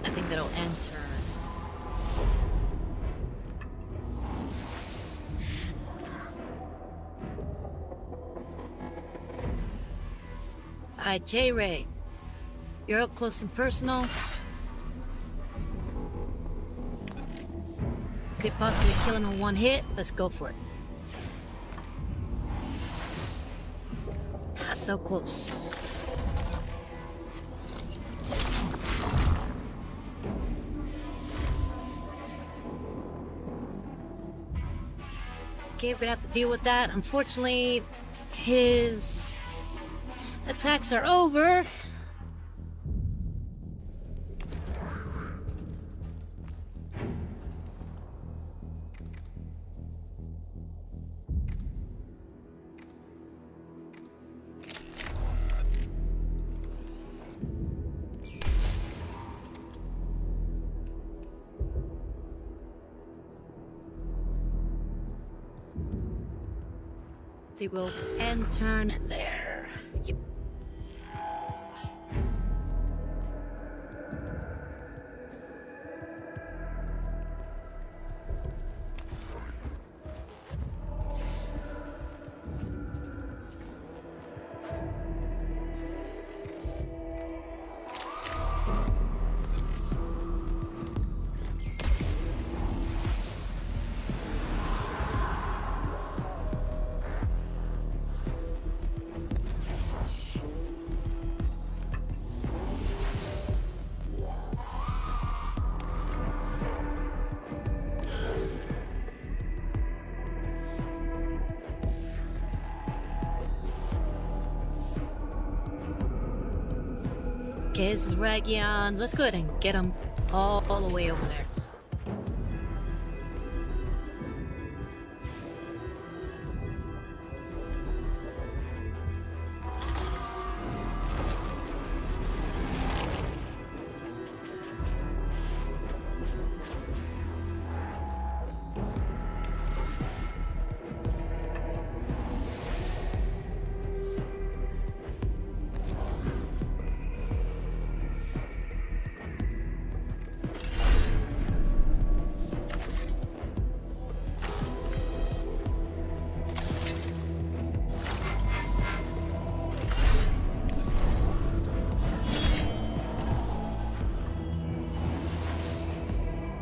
I think that'll end turn. Alright, J-Ray. You're up close and personal. Could possibly kill him in one hit. Let's go for it. Ah, so close. Okay, we're gonna have to deal with that. Unfortunately, his attacks are over. They will end turn there. Yep. Okay, this is Ragion. Let's go ahead and get him all the way over there.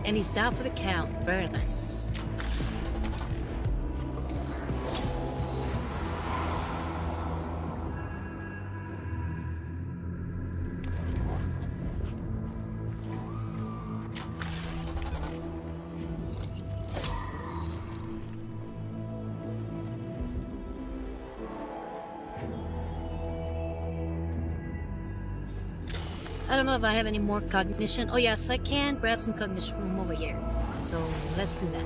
And he's down for the count. Very nice. I don't know if I have any more cognition. Oh yes, I can grab some cognition from over here. So let's do that.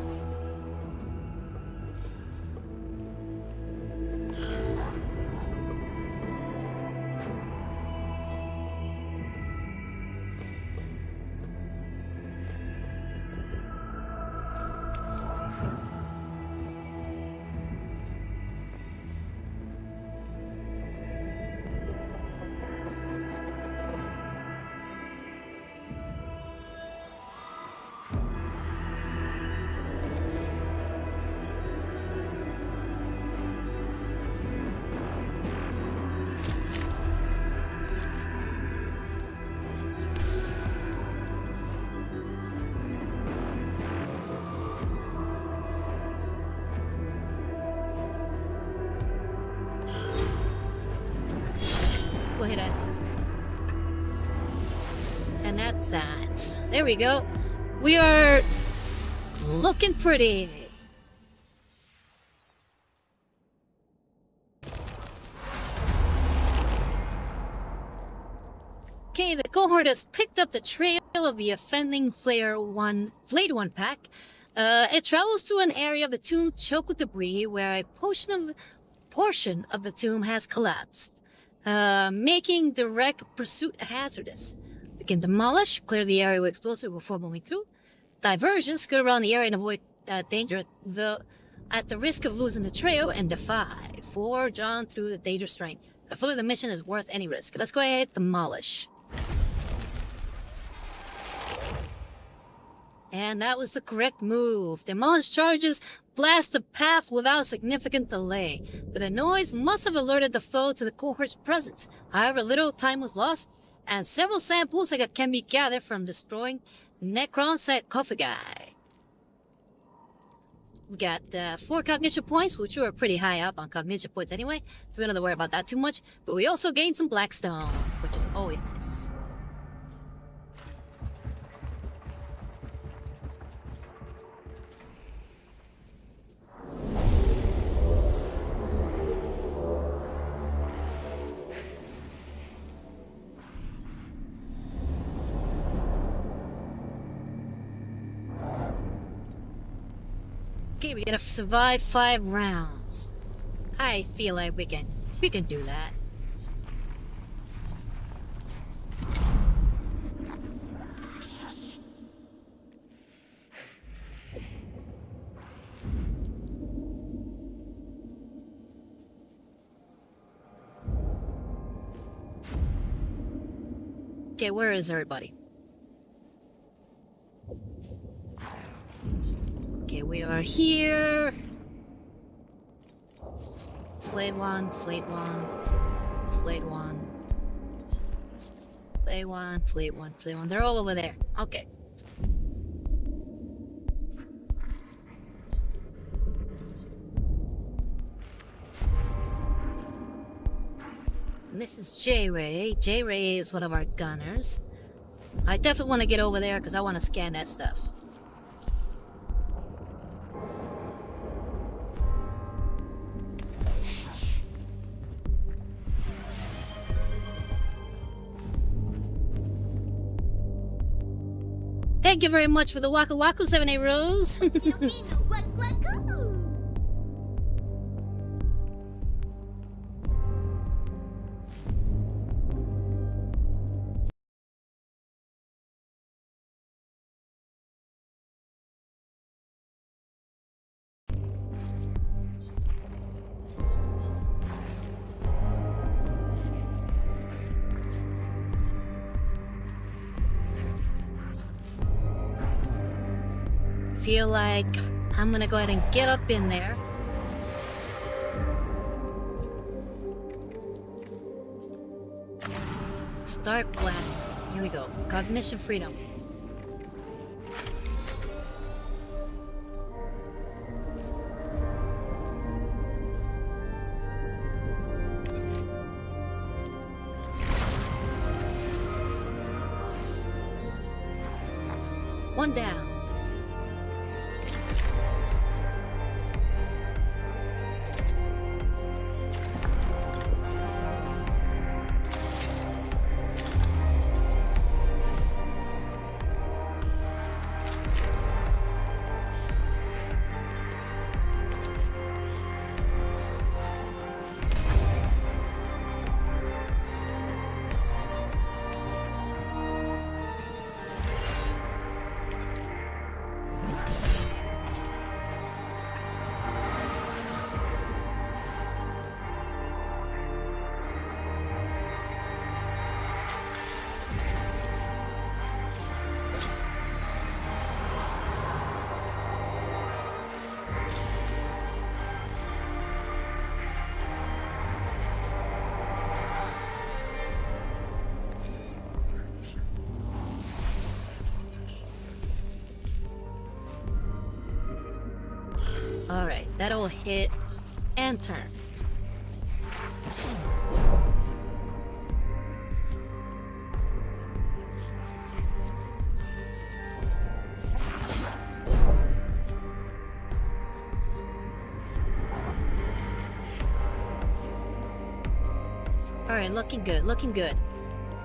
We'll hit enter. And that's that. There we go. We are looking pretty. Okay, the cohort has picked up the trail of the offending Flayed One pack. It travels through an area of the tomb choked with debris where a portion of the tomb has collapsed, making direct pursuit hazardous. We can demolish, clear the area with explosives before moving through. Diversion, skirt around the area and avoid danger at the risk of losing the trail, and defy. Forge on through the dangerous terrain. I feel like the mission is worth any risk. Let's go ahead, demolish. And that was the correct move. Demolish charges blast the path without significant delay, but the noise must have alerted the foe to the cohort's presence. However, little time was lost, and several samples can be gathered from destroying Necron sarcophagi. We got 4 cognition points, which were pretty high up on cognition points anyway, so we don't have to worry about that too much. But we also gained some blackstone, which is always nice. Okay, we gotta survive 5 rounds. I feel like we can do that. Okay, where is everybody? Okay, we are here. Flayed one, flayed one, flayed one. Flayed one, flayed one, flayed one. They're all over there. Okay. And this is J-Ray. J-Ray is one of our gunners. I definitely want to get over there because I want to scan that stuff. Thank you very much for the Waka Waku 7A Rose. Feel like I'm gonna go ahead and get up in there. Start blasting. Here we go. Cognition freedom. One down. Alright, that'll hit and turn. Alright, looking good, looking good.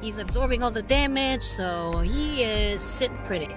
He's absorbing all the damage, so he is sitting pretty.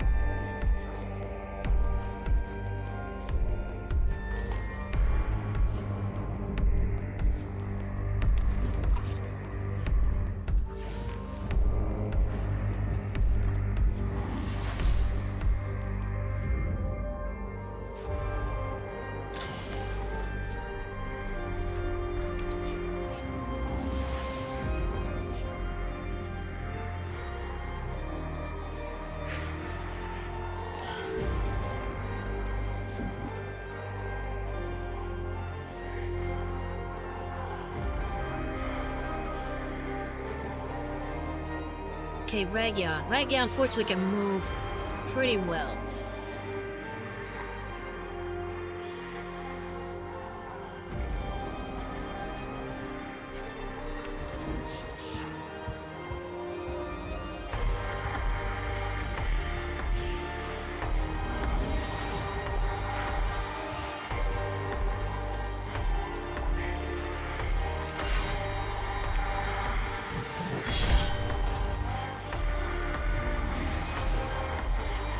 Okay, Ragion. Ragion unfortunately can move pretty well.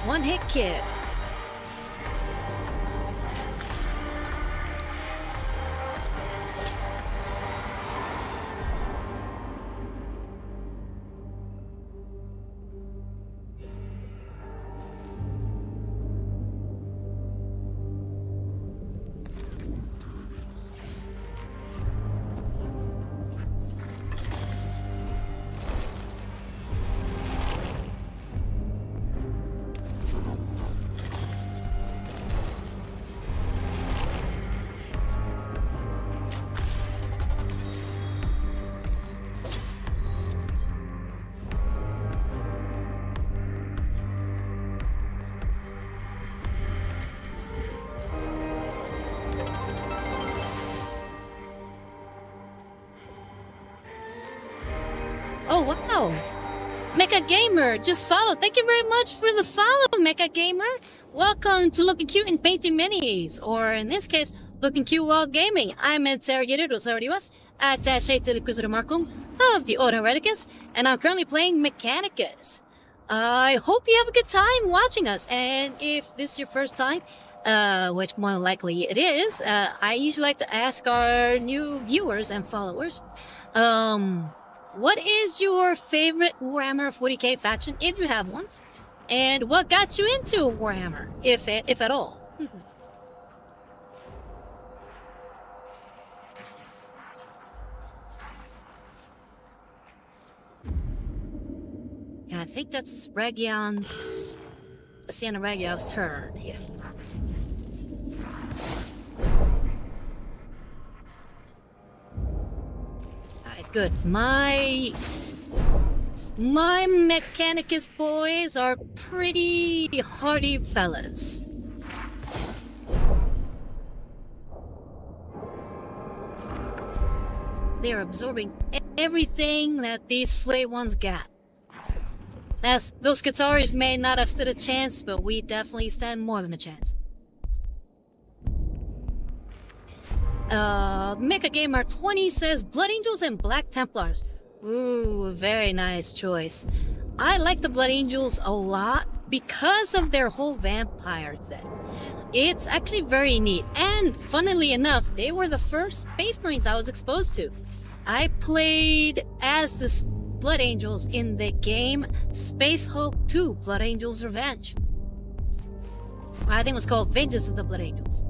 One hit kill. Oh wow! Mecha Gamer just followed. Thank you very much for the follow, Mecha Gamer. Welcome to Looking Cute and Painting Minis, or in this case, Looking Cute while gaming. I'm interrogated Rosariwas, attaché to the Inquisitor Markham of the Order Hereticus, and I'm currently playing Mechanicus. I hope you have a good time watching us, and if this is your first time, which more likely it is, I usually like to ask our new viewers and followers, what is your favorite Warhammer 40K faction, if you have one? And what got you into Warhammer, if at all? Yeah, I think that's Ragion's... That's the end of Ragion's turn here. Alright, good. My Mechanicus boys are pretty hardy fellas. They're absorbing everything that these flay ones got. As those guitars may not have stood a chance, but we definitely stand more than a chance. Mecha Gamer 20 says Blood Angels and Black Templars. Ooh, very nice choice. I like the Blood Angels a lot because of their whole vampire thing. It's actually very neat, and funnily enough, they were the first Space Marines I was exposed to. I played as the Blood Angels in the game Space Hulk 2 Blood Angels Revenge. I think it was called Vengeance of the Blood Angels.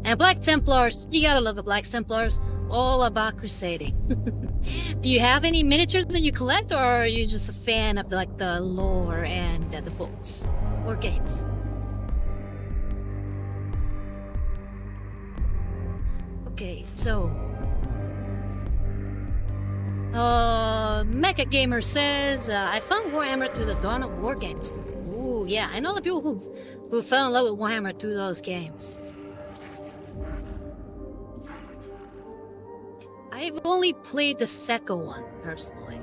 And Black Templars, you gotta love the Black Templars, all about crusading. Do you have any miniatures that you collect, or are you just a fan of the lore and the books or games? Okay, so Mecha Gamer says I found Warhammer through the Dawn of War games. Ooh, yeah, I know the people who fell in love with Warhammer through those games. I've only played the second one, personally.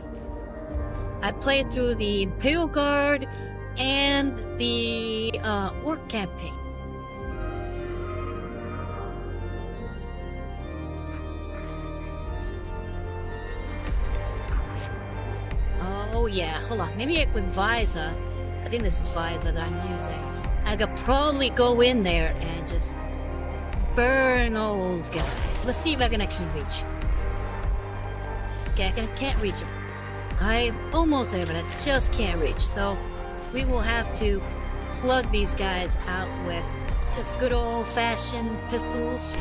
I played through the Imperial Guard and the Orc campaign. Oh yeah, hold on, maybe with Visa, I think this is Visa that I'm using, I could probably go in there and just burn all those guys. Let's see if I can actually reach. Okay, I can't reach him. I'm almost there, but I just can't reach. So we will have to plug these guys out with just good old-fashioned pistols.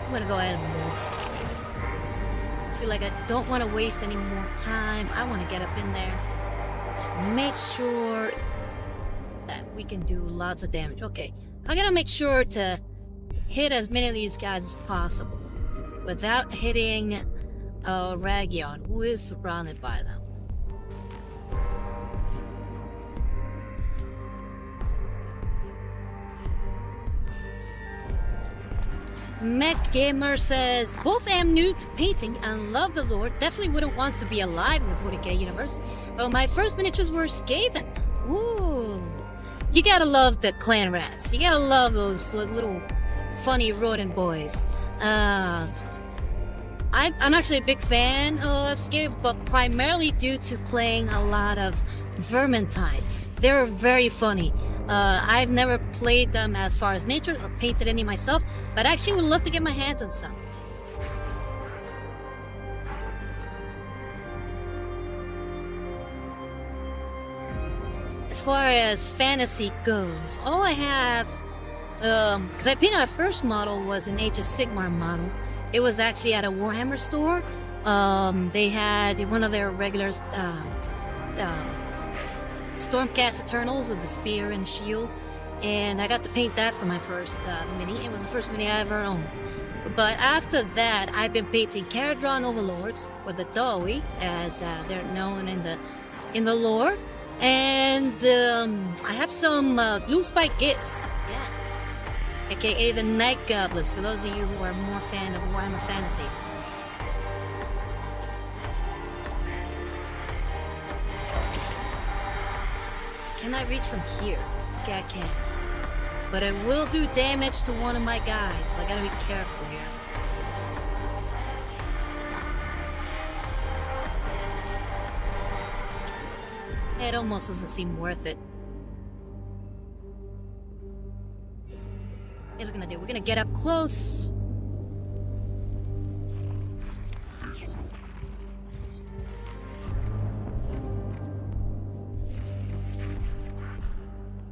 I'm gonna go ahead and move. I feel like I don't want to waste any more time. I want to get up in there and make sure that we can do lots of damage. Okay, I gotta make sure to hit as many of these guys as possible without hitting Ragion, who is surrounded by them. Mech Gamer says, both am new to painting and love the lore. Definitely wouldn't want to be alive in the 40K universe. But my first miniatures were Skaven. Ooh. You gotta love the clan rats. You gotta love those little funny rodent boys. I'm actually a big fan of Skaven, but primarily due to playing a lot of Vermintide. They're very funny. I've never played them as far as miniatures or painted any myself, but I actually would love to get my hands on some. As far as fantasy goes, all I have, because I painted my first model was an Age of Sigmar model. It was actually at a Warhammer store. They had one of their regular Stormcast Eternals with the spear and shield, and I got to paint that for my first mini. It was the first mini I ever owned. But after that, I've been painting Caradron Overlords, or the Dawi, as they're known in the lore, and I have some Gloomspike Gits, yeah, aka the Night Goblins, for those of you who are more fan of Warhammer Fantasy. Can I reach from here? Okay, I can. But I will do damage to one of my guys, so I gotta be careful here. It almost doesn't seem worth it. Here's what we're gonna do. We're gonna get up close.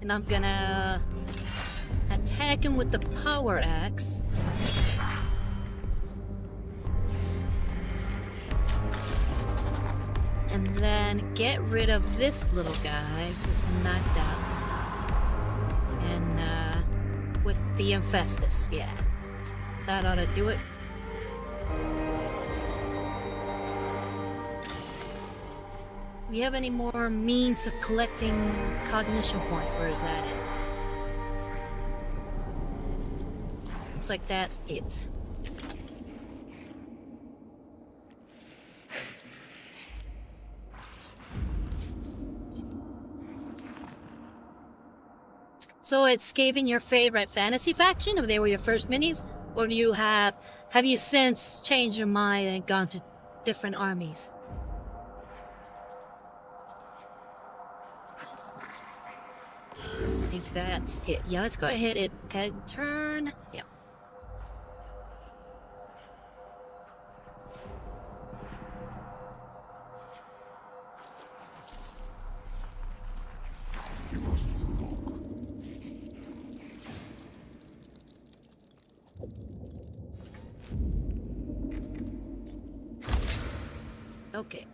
And I'm gonna attack him with the power axe. And then get rid of this little guy who's knocked out. And with the Infestus, yeah. That ought to do it. we have any more means of collecting cognition points? Where is that at? Looks like that's it. So it's Skaven your favorite fantasy faction if they were your first minis? Or do you have you since changed your mind and gone to different armies? I think that's it. Yeah, let's go ahead and turn. Yeah. Okay.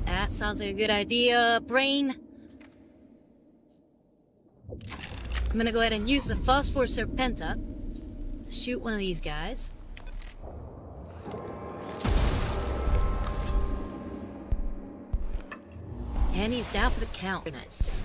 That sounds like a good idea, brain. I'm gonna go ahead and use the Phosphor Serpenta to shoot one of these guys. And he's down for the count. Nice.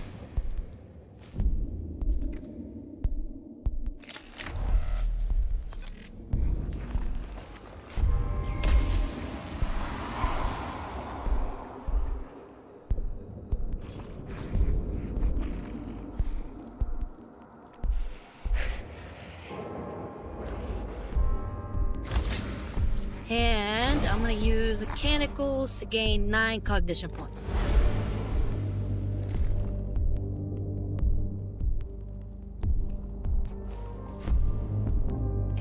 And I'm gonna use Mechanicus to gain 9 cognition points.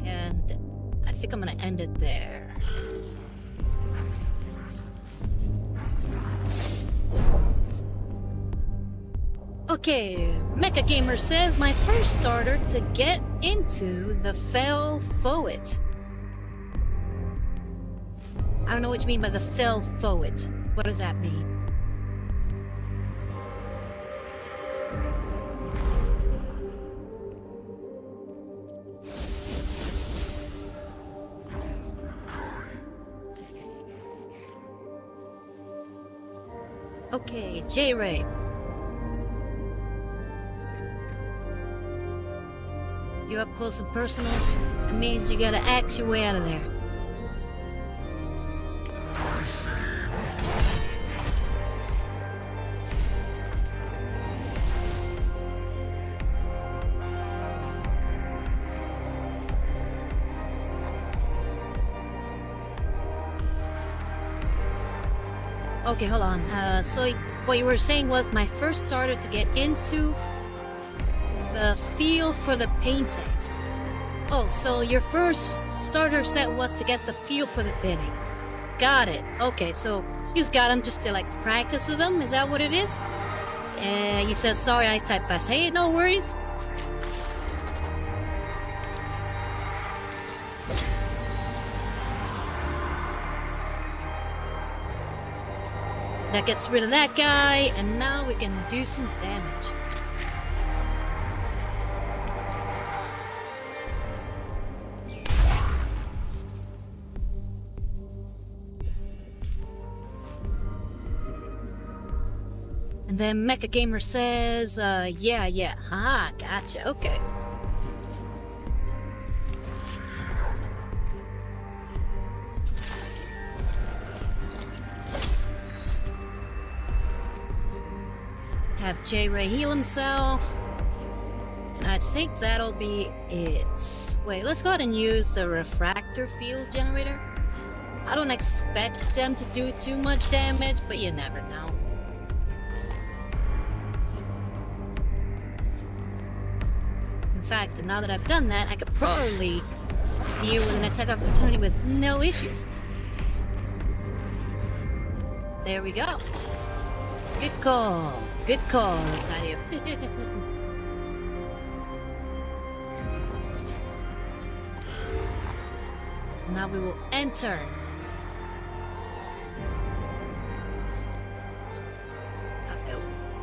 And I think I'm gonna end it there. Okay, Mecha Gamer says my first starter to get into the Fell Foet. I don't know what you mean by the Fell Foet. What does that mean? Okay, J-Ray. You up close and personal? It means you gotta axe your way out of there. Okay, hold on. So what you were saying was my first starter to get into the feel for the painting. Oh, so your first starter set was to get the feel for the painting. Got it. Okay, so you just got them just to like practice with them? Is that what it is? You said sorry I typed fast. Hey, no worries. That gets rid of that guy, and now we can do some damage. And then Mecha Gamer says, yeah. Ah, gotcha, okay. Have J-Ray heal himself. And I think that'll be it. Wait, let's go ahead and use the refractor field generator. I don't expect them to do too much damage, but you never know. In fact, now that I've done that, I could probably deal with an attack opportunity with no issues. There we go. Good call. Good call, Sadio. Now we will enter.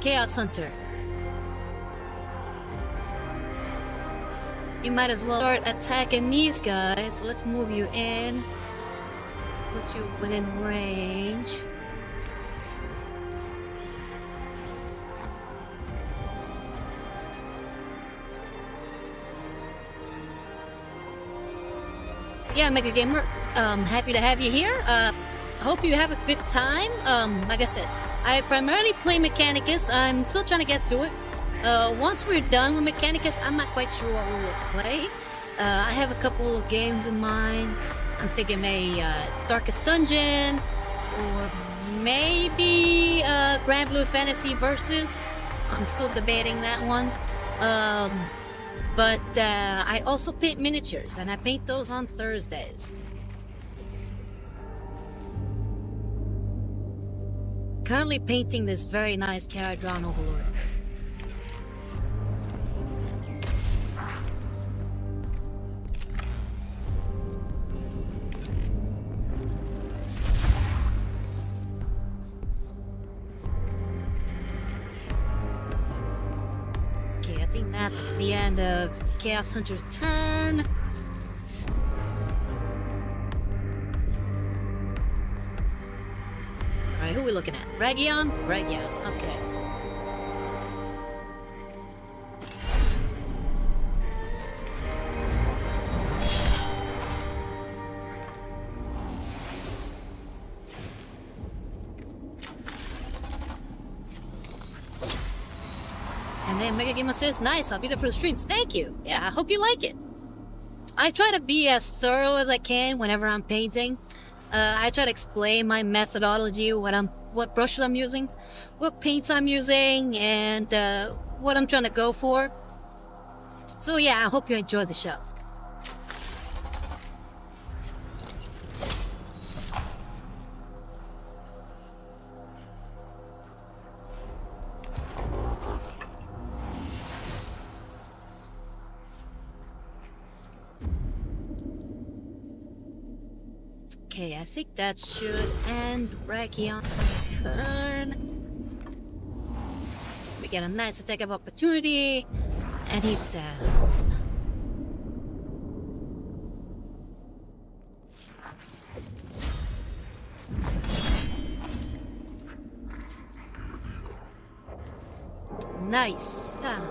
Chaos Hunter. You might as well start attacking these guys. So let's move you in. put you within range. Yeah, Mega Gamer, happy to have you here. Hope you have a good time. Like I said, I primarily play Mechanicus. I'm still trying to get through it. Once we're done with Mechanicus, I'm not quite sure what we will play. I have a couple of games in mind. I'm thinking maybe Darkest Dungeon, or maybe Grand Blue Fantasy Versus. I'm still debating that one. But I also paint miniatures, and I paint those on Thursdays. Currently painting this very nice Caradron Overlord. Okay, I think that's the end of Chaos Hunter's turn. Alright, who are we looking at? Region? Region, okay. And then Mega Gamer says, nice, I'll be there for the streams. Thank you. Yeah, I hope you like it. I try to be as thorough as I can whenever I'm painting. I try to explain my methodology, what brushes I'm using, what paints I'm using, and what I'm trying to go for. So yeah, I hope you enjoy the show. Okay, I think that should end Ragion's turn. We get a nice attack of opportunity, and he's down. Nice. Ah.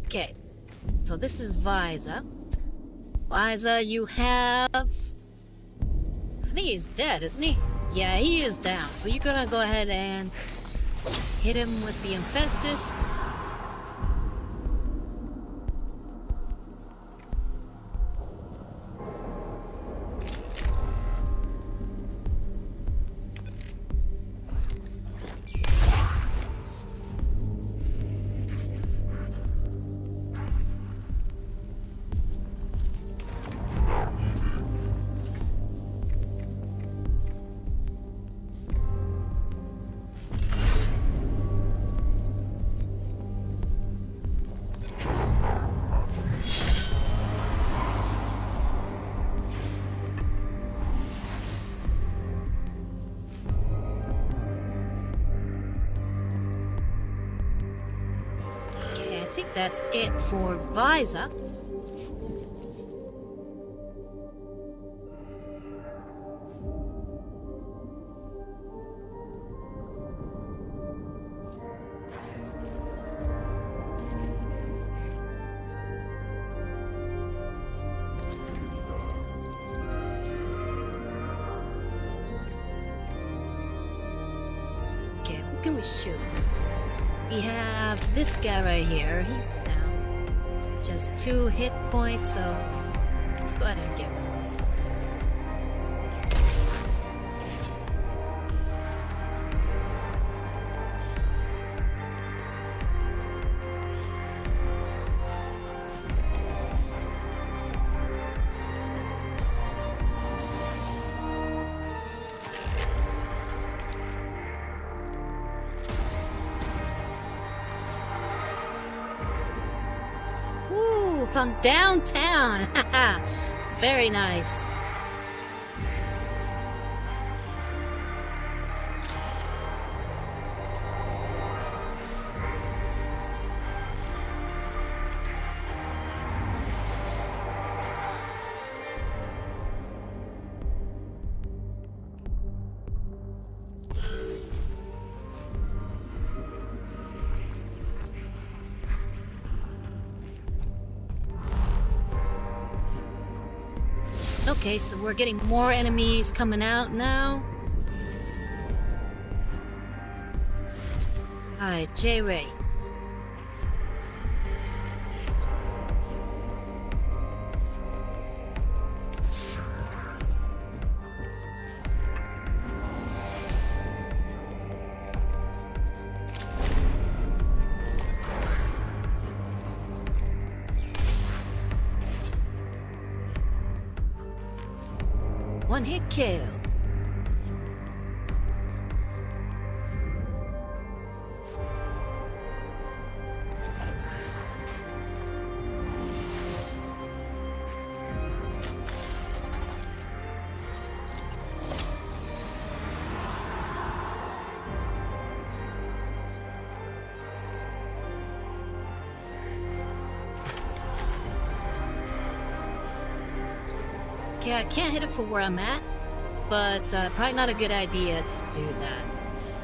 Okay. So this is Visa. Visa, you have... I think he's dead, isn't he? Yeah, he is down. So you're gonna go ahead and hit him with the Infestus. I think that's it for Visa. Okay, who can we shoot? We have this guy right here. He's down to just 2 hit points, so let's go ahead and get rid of him. From downtown. Haha. Very nice. Okay, so we're getting more enemies coming out now. Alright, J-Ray. One hit kill. Okay, I can't hit it from where I'm at, but probably not a good idea to do that,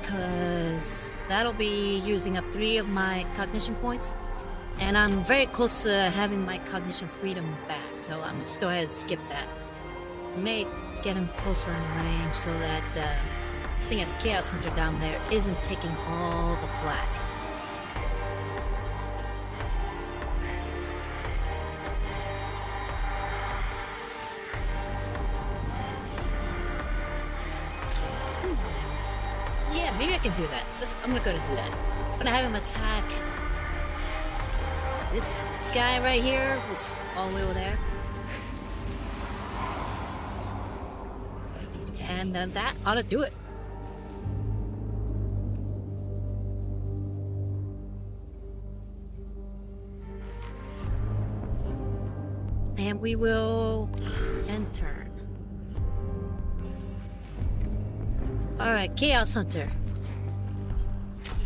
because that'll be using up 3 of my cognition points, and I'm very close to having my cognition freedom back, so I'm just go ahead and skip that. May get him closer in range so that I think it's Chaos Hunter down there isn't taking all the flack. Yeah, maybe I can do that. I'm gonna go to do that. I'm gonna have him attack this guy right here, who's all the way over there. And that ought to do it. And we will end turn. Alright, Chaos Hunter.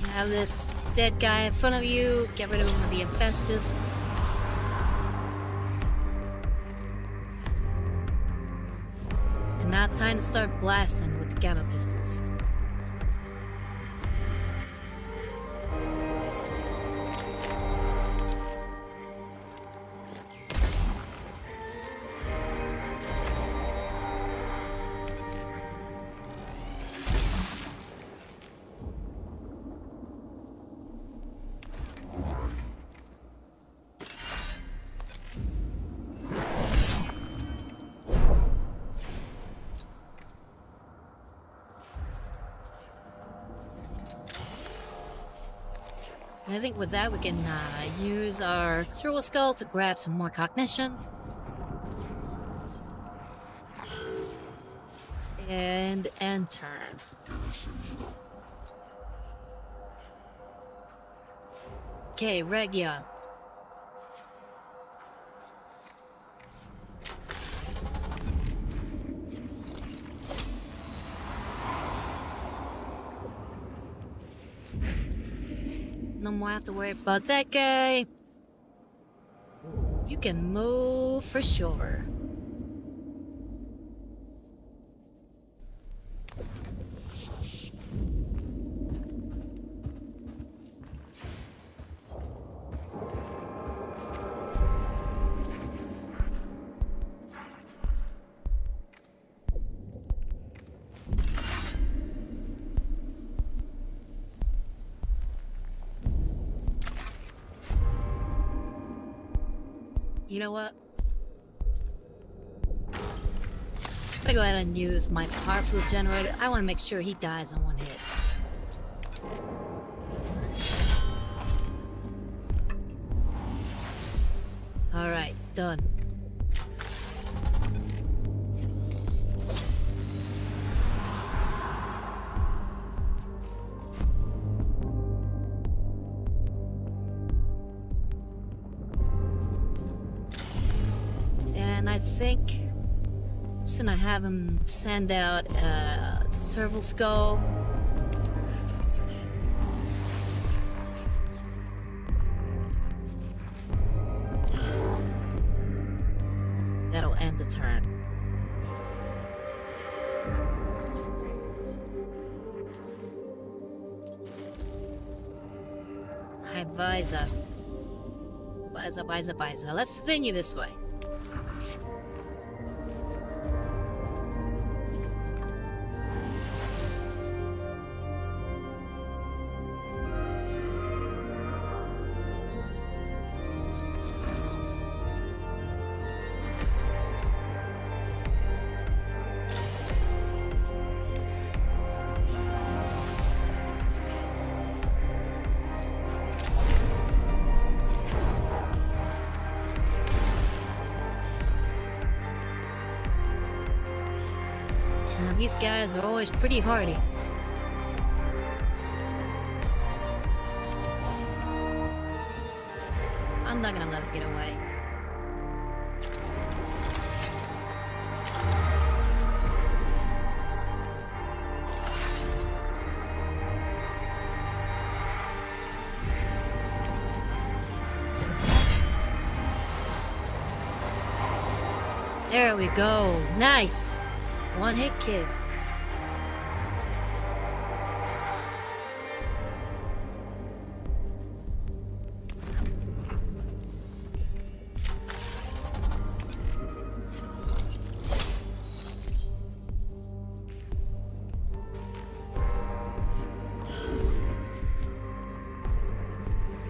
You have this dead guy in front of you. Get rid of him with the Infestus. And now time to start blasting with the Gamma Pistols. And I think with that we can use our Serval Skull to grab some more cognition. And end turn. Okay, Regia. No more have to worry about that guy. You can move for sure. You know what? I'm gonna go ahead and use my power fluid generator. I want to make sure he dies on one hit. Alright, done. And I think I'm just gonna have him send out a Serval Skull. That'll end the turn. Hi, Biza. Biza. Let's continue this way. these guys are always pretty hardy. I'm not gonna let him get away. There we go. Nice. One hit kill.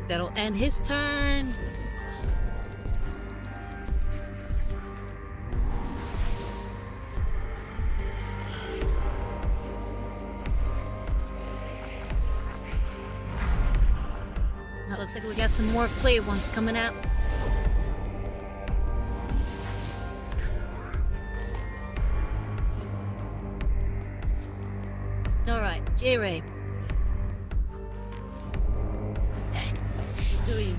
That'll end his turn. That looks like we got some more play ones coming out. Alright, J-Ray. Do you?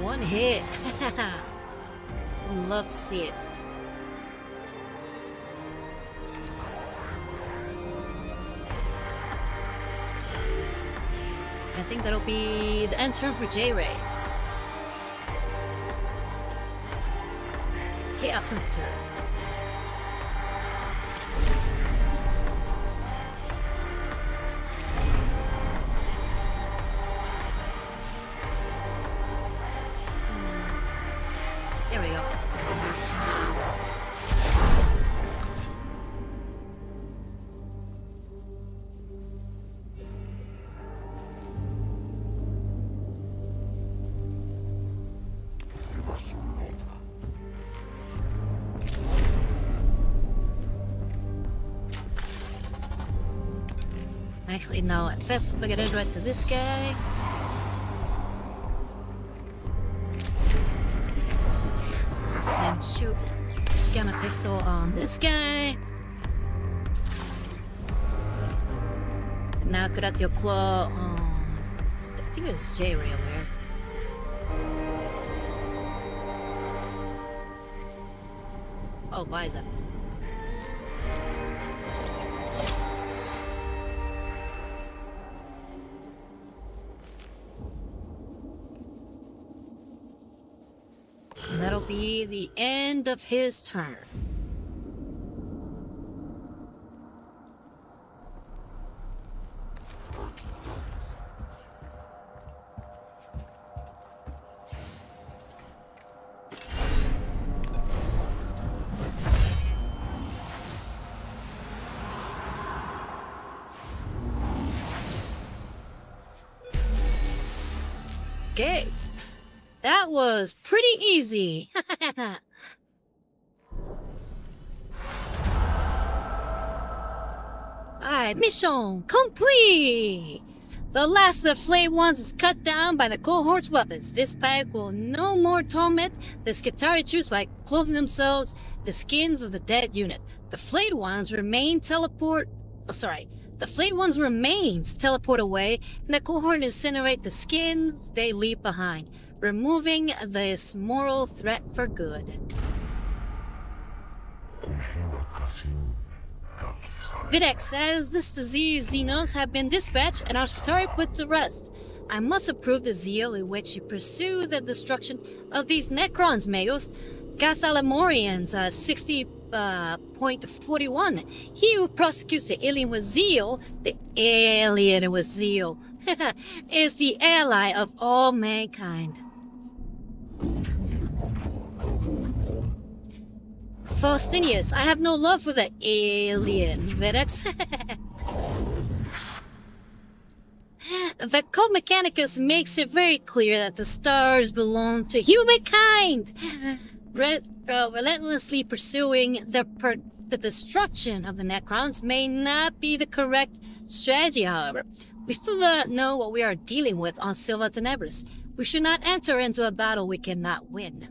One hit. Love to see it. I think that'll be the end turn for J-Ray. Chaos Hunter. There we go. Actually, no. At first, we're gonna right to this guy. Then shoot gamma pistol on this guy. Now Kuratio Claw on... I think it's J-Ray over here. Oh, Visor. That'll be the end of his turn. Okay. That was pretty easy. Alright, mission complete! The last of the flayed ones is cut down by the cohort's weapons. This pack will no more torment the Skitarii troops by clothing themselves the skins of the dead unit. The flayed ones remain The flayed ones' remains teleport away, and the cohort incinerate the skins they leave behind, removing this moral threat for good. Videk says this disease Xenos have been dispatched and our Skitarii put to rest. I must approve the zeal in which you pursue the destruction of these Necrons, Magos. Gathalamorians, 60.41. He who prosecutes the alien with zeal, is the ally of all mankind. Faustinius, I have no love for the alien, Vedex. The code Mechanicus makes it very clear that the stars belong to humankind. Relentlessly pursuing the destruction of the Necrons may not be the correct strategy, however. We still do not know what we are dealing with on Silva Tenebris. We should not enter into a battle we cannot win.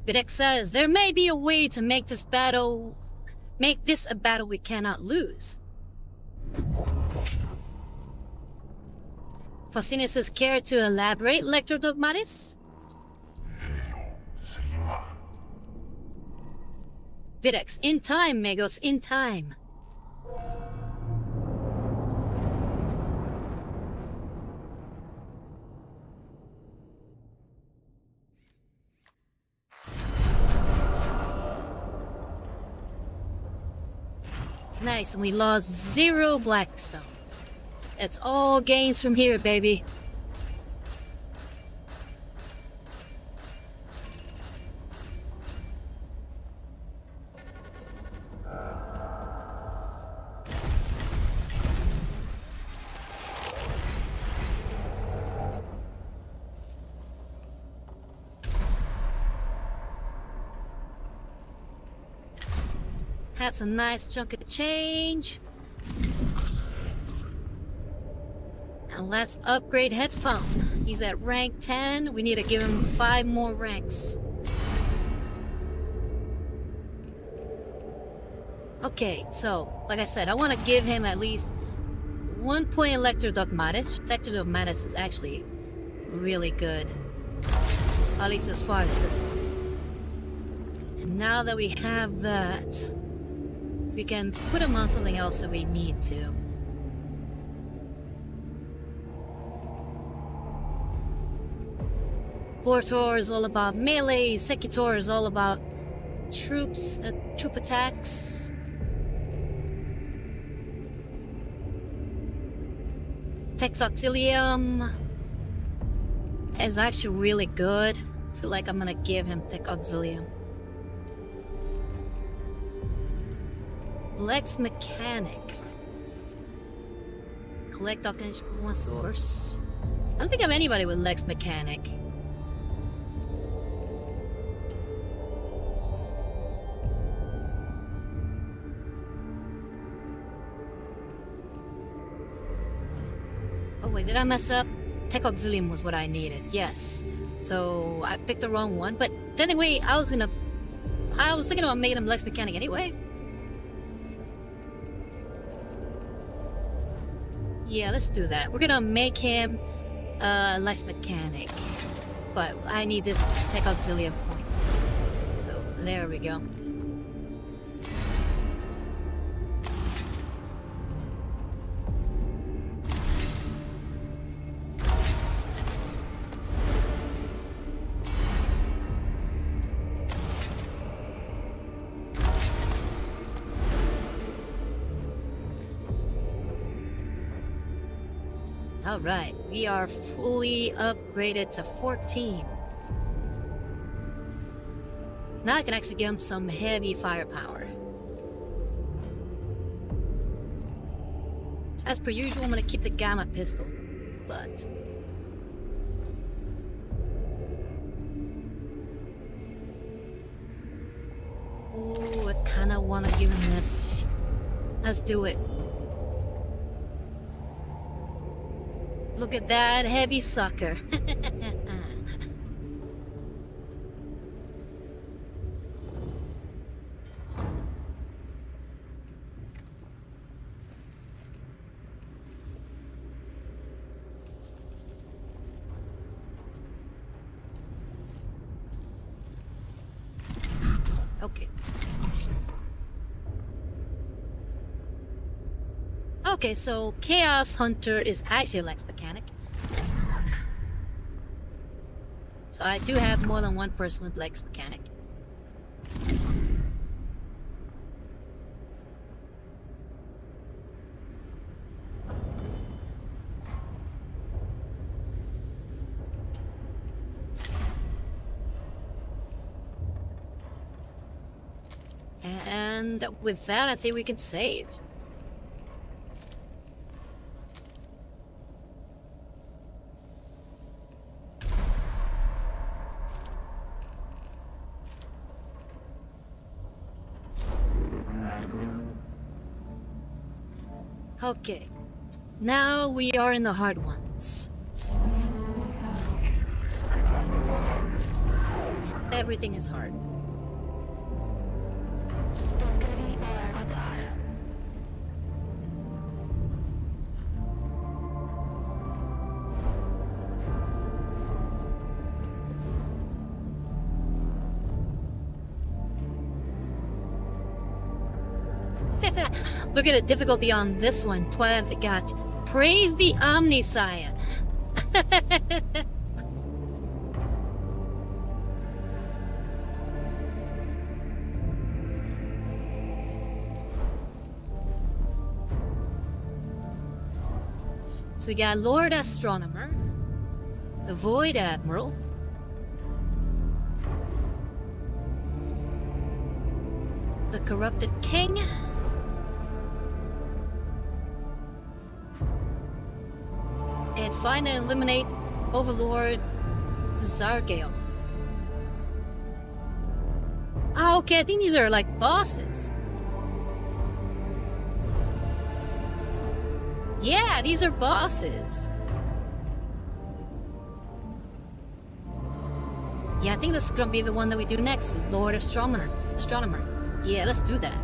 Bidex says there may be a way to make this a battle we cannot lose. Faustinus' care to elaborate, Lector Dogmatis? Videx, in time, Magos, in time. Nice, and we lost 0 Blackstone. It's all gains from here, baby. That's a nice chunk of change. And let's upgrade Headphone. He's at rank 10. We need to give him 5 more ranks. Okay, so, like I said, I want to give him at least 1 point in Lector Dogmatis. Lector Dogmatis is actually really good. At least as far as this one. And now that we have that, we can put him on something else if we need to. Sportor is all about melee, Secutor is all about troop attacks. Tex Auxilium is actually really good. I feel like I'm gonna give him Tech Auxilium. Lex Mechanic. Collect Alchemist one source. I don't think I have anybody with Lex Mechanic. Oh wait, did I mess up? Tech Auxilium was what I needed, yes. So I picked the wrong one, but anyway, I was thinking about making him Lex Mechanic anyway. Yeah, let's do that. We're gonna make him Lex Mechanic. But I need this Tech Auxilium point. So, there we go. Alright, we are fully upgraded to 14. Now I can actually give him some heavy firepower. As per usual, I'm gonna keep the Gamma pistol, but... Ooh, I kinda wanna give him this. Let's do it. Look at that heavy sucker. Okay. Okay, so Chaos Hunter is actually Lex Mechanic. So I do have more than one person with Lex Mechanic. And with that, I'd say we can save. Okay, now we are in the hard ones. Everything is hard. Look at the difficulty on this one. Twilight the God. Praise the Omnisire. So we got Lord Astronomer, the Void Admiral, the Corrupted King, and find and eliminate Overlord Zargale. Oh, okay, I think these are like bosses. Yeah, these are bosses. Yeah, I think this is gonna be the one that we do next, Lord Astronomer. Yeah, let's do that.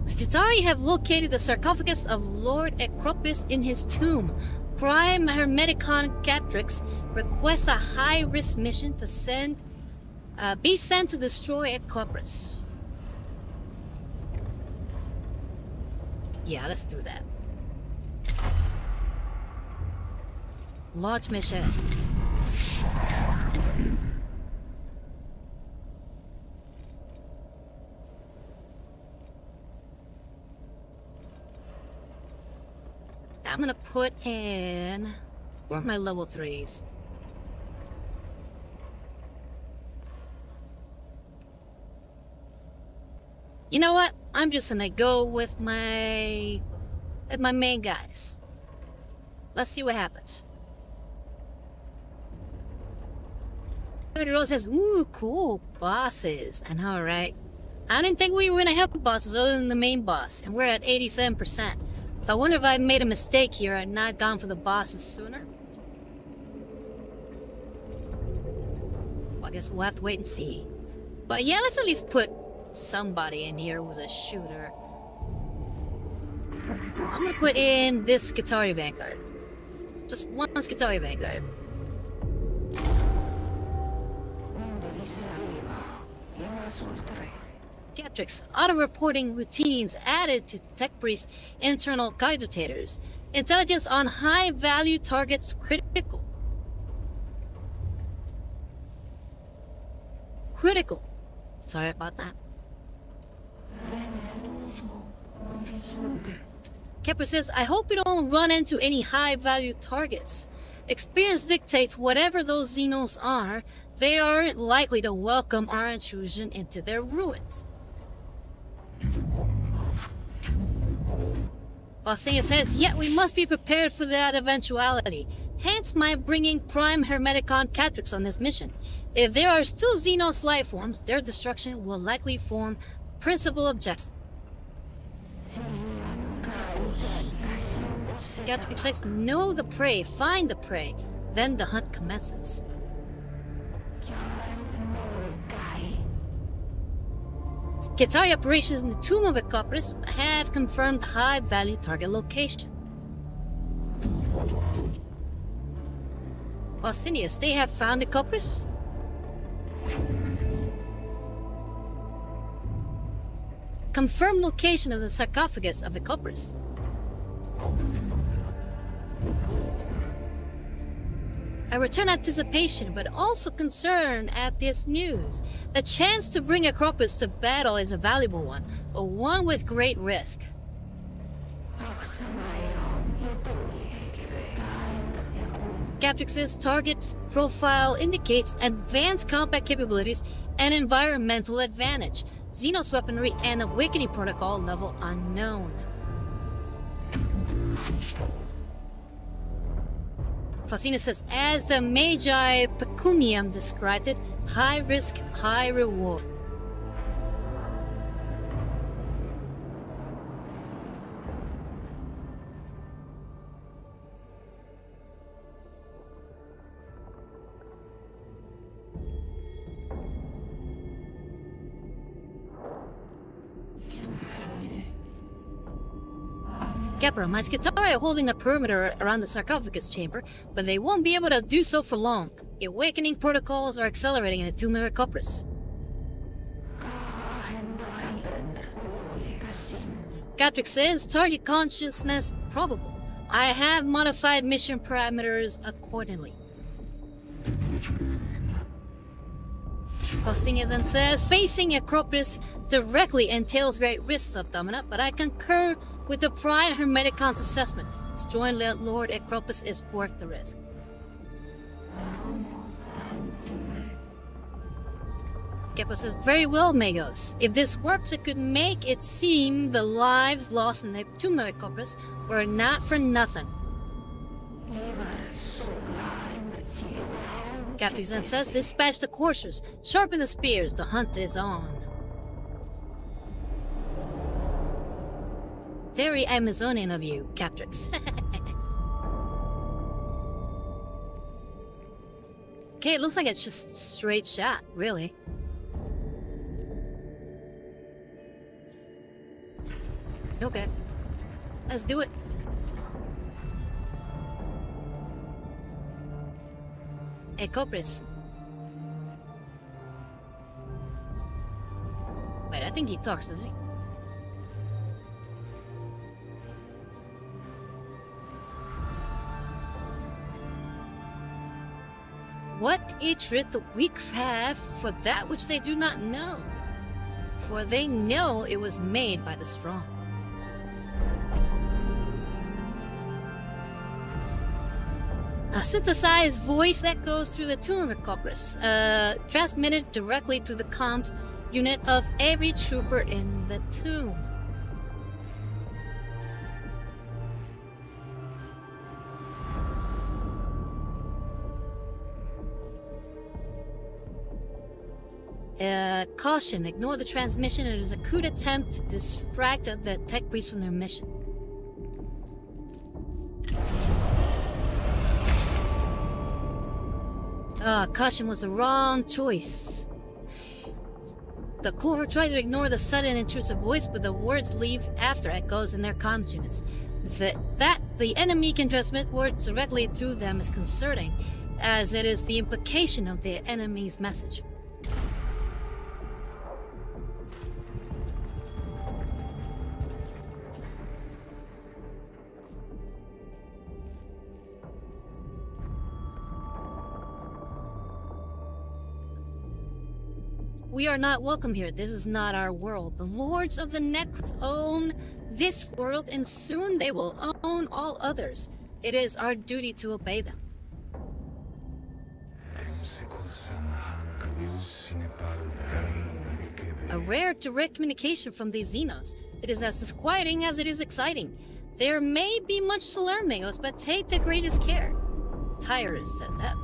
Skitari have located the sarcophagus of Lord Acropis in his tomb. Prime Hermeticon Catrix requests a high-risk mission to be sent to destroy Acropis. Yeah, let's do that. Launch mission. I'm gonna put in... Where are my level 3s? You know what? I'm just gonna go with my main guys. Let's see what happens. 30 Rose says, ooh, cool, bosses. And alright. I didn't think we were gonna have bosses other than the main boss, and we're at 87%. So I wonder if I made a mistake here and not gone for the bosses sooner. Well, I guess we'll have to wait and see. But yeah, let's at least put somebody in here who's a shooter. I'm gonna put in this Skitari Vanguard. Just one Skitari Vanguard. Catrix, auto-reporting routines added to Tech Priest's internal cogitators. Intelligence on high-value targets critical. Critical. Sorry about that. Kepler says, I hope you don't run into any high-value targets. Experience dictates whatever those Xenos are, they aren't likely to welcome our intrusion into their ruins. Balsania says, yet we must be prepared for that eventuality. Hence my bringing Prime Hermeticon Catrix on this mission. If there are still Xenos life forms, their destruction will likely form principal objectives. Catrix says, know the prey, find the prey. Then the hunt commences. Skitari operations in the Tomb of Acropis have confirmed high-value target location. Pausinius, they have found Acropis? Confirmed location of the sarcophagus of Acropis. I return anticipation, but also concern at this news. The chance to bring Acropis to battle is a valuable one, but one with great risk. Captrix's target profile indicates advanced combat capabilities and environmental advantage. Xenos weaponry and awakening protocol level unknown. Faustina says, as the Magi Pecunium described it, high risk, high reward. Capra, my Skitarii are holding a perimeter around the sarcophagus chamber, but they won't be able to do so for long. The awakening protocols are accelerating in the Tomb of Mechanized. Captrix says, target consciousness probable. I have modified mission parameters accordingly. Faustina then says, facing Acropis directly entails great risks of Domina, but I concur with the prior Hermeticon's assessment. Destroying Lord Acropis is worth the risk. Kepler says, very well, Magos. If this works, it could make it seem the lives lost in the Tomb of Acropis were not for nothing. Captain then says, dispatch the coursers, sharpen the spears, the hunt is on. Very Amazonian of you, Captrix. Okay, it looks like it's just straight shot, really. Okay, let's do it. Acropis. Wait, I think he talks, doesn't he? What a treat the weak have for that which they do not know, for they know it was made by the strong. A synthesized voice echoes through the Tomb of Mechanized, transmitted directly to the comms unit of every trooper in the tomb. Caution, ignore the transmission. It is a crude attempt to distract the tech priests from their mission. Caution was the wrong choice. The core tried to ignore the sudden intrusive voice, but the words leave after echoes in their comms units. That the enemy can transmit words directly through them is concerning, as it is the implication of the enemy's message. We are not welcome here. This is not our world. The lords of the Necrons own this world, and soon they will own all others. It is our duty to obey them. A rare direct communication from these Xenos. It is as disquieting as it is exciting. There may be much to learn, Magos, but take the greatest care. Tyrus said that.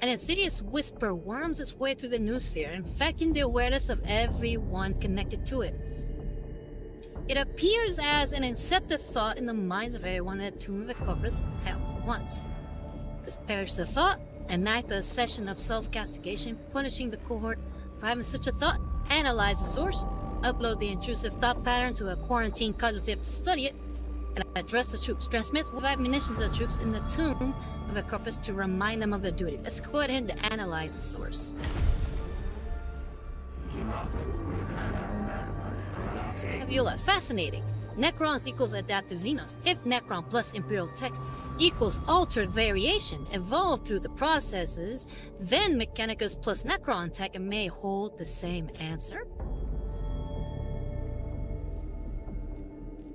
An insidious whisper worms its way through the noosphere, infecting the awareness of everyone connected to it. It appears as an inceptive thought in the minds of everyone in the Tomb of Mechanized at once. This perishes the thought, enact a session of self-castigation, punishing the cohort for having such a thought, analyze the source, upload the intrusive thought pattern to a quarantine cognitive to study it, and address the troops. Transmit with ammunition to the troops in the Tomb of Acropis to remind them of their duty. Let's go ahead and analyze the source. Scabula. Fascinating. Necrons equals adaptive Xenos. If Necron plus Imperial Tech equals altered variation evolved through the processes, then Mechanicus plus Necron Tech may hold the same answer.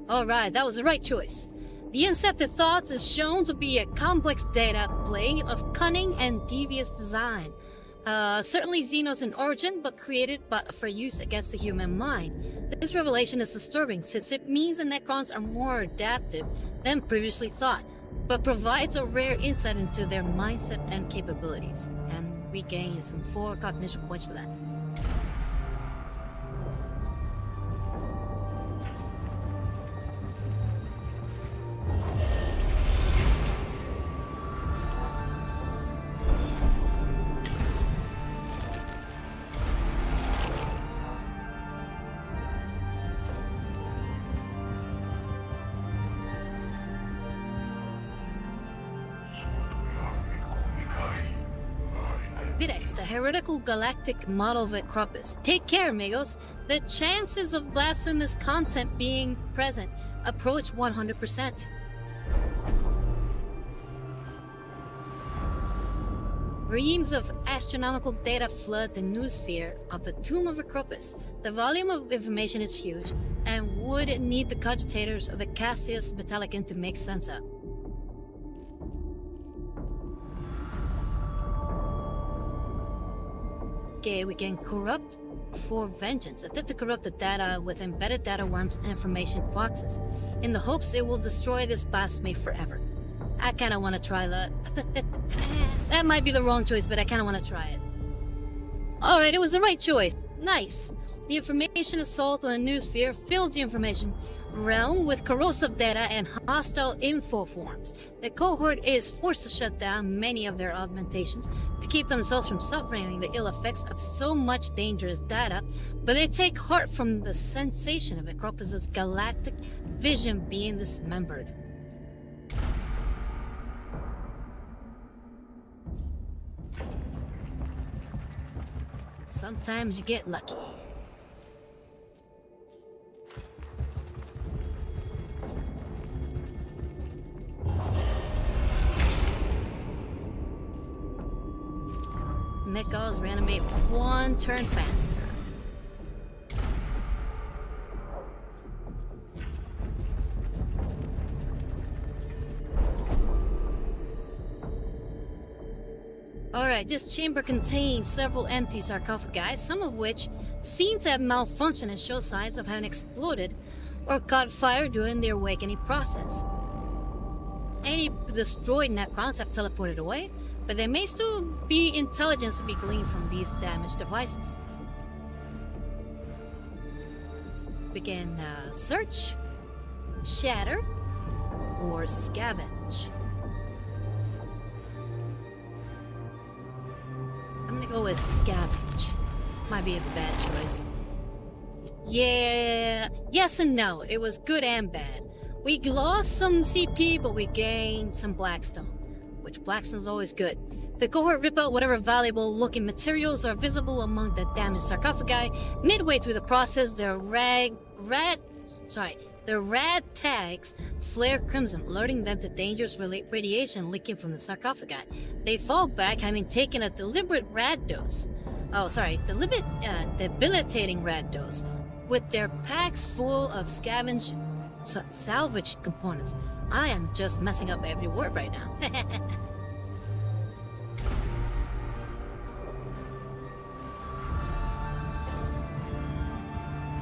Alright, that was the right choice. The incepted thoughts is shown to be a complex data play of cunning and devious design. Certainly Xenos in origin, but created for use against the human mind. This revelation is disturbing since it means the Necrons are more adaptive than previously thought, but provides a rare insight into their mindset and capabilities. And we gain some 4 cognition points for that. Videx, the heretical galactic model of Acropis. Take care, amigos. The chances of blasphemous content being present approach 100%. Reams of astronomical data flood the noosphere of the Tomb of Acropis. The volume of information is huge, and would need the cogitators of the Cassius Metallicum to make sense of. Okay, we can corrupt for vengeance. Attempt to corrupt the data with embedded data worms and information boxes, in the hopes it will destroy this blasphemy forever. I kinda wanna try that. That might be the wrong choice, but I kinda wanna try it. Alright, it was the right choice. Nice. The information assault on the noosphere fills the information realm with corrosive data and hostile info forms. The cohort is forced to shut down many of their augmentations to keep themselves from suffering the ill effects of so much dangerous data, but they take heart from the sensation of Acropis's galactic vision being dismembered. Sometimes you get lucky. Necrons reanimate 1 turn faster. Alright, this chamber contains several empty sarcophagi, some of which seem to have malfunctioned and show signs of having exploded or caught fire during the awakening process. Any destroyed Necrons have teleported away, but there may still be intelligence to be gleaned from these damaged devices. We can search, shatter, or scavenge. I'm gonna go with scavenge. Might be a bad choice. Yeah, yes and no. It was good and bad. We lost some CP, but we gained some Blackstone, which Blackstone's always good. The cohort rip out whatever valuable looking materials are visible among the damaged sarcophagi. Midway through the process, their rad tags flare crimson, alerting them to dangerous radiation leaking from the sarcophagi. They fall back, having taken a deliberate rad dose. Debilitating rad dose, with their packs full of salvage components. I am just messing up every word right now.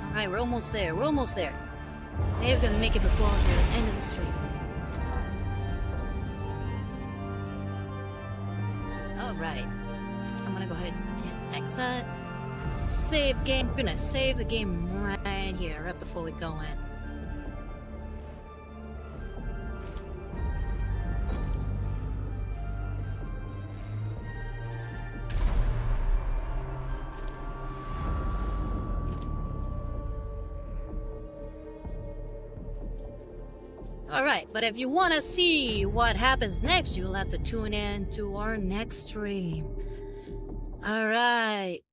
Alright, we're almost there. Maybe we can make it before the end of the stream. Alright. I'm gonna go ahead and hit exit. Save game. We're gonna save the game right here, right before we go in. Alright, but if you want to see what happens next, you'll have to tune in to our next stream. Alright.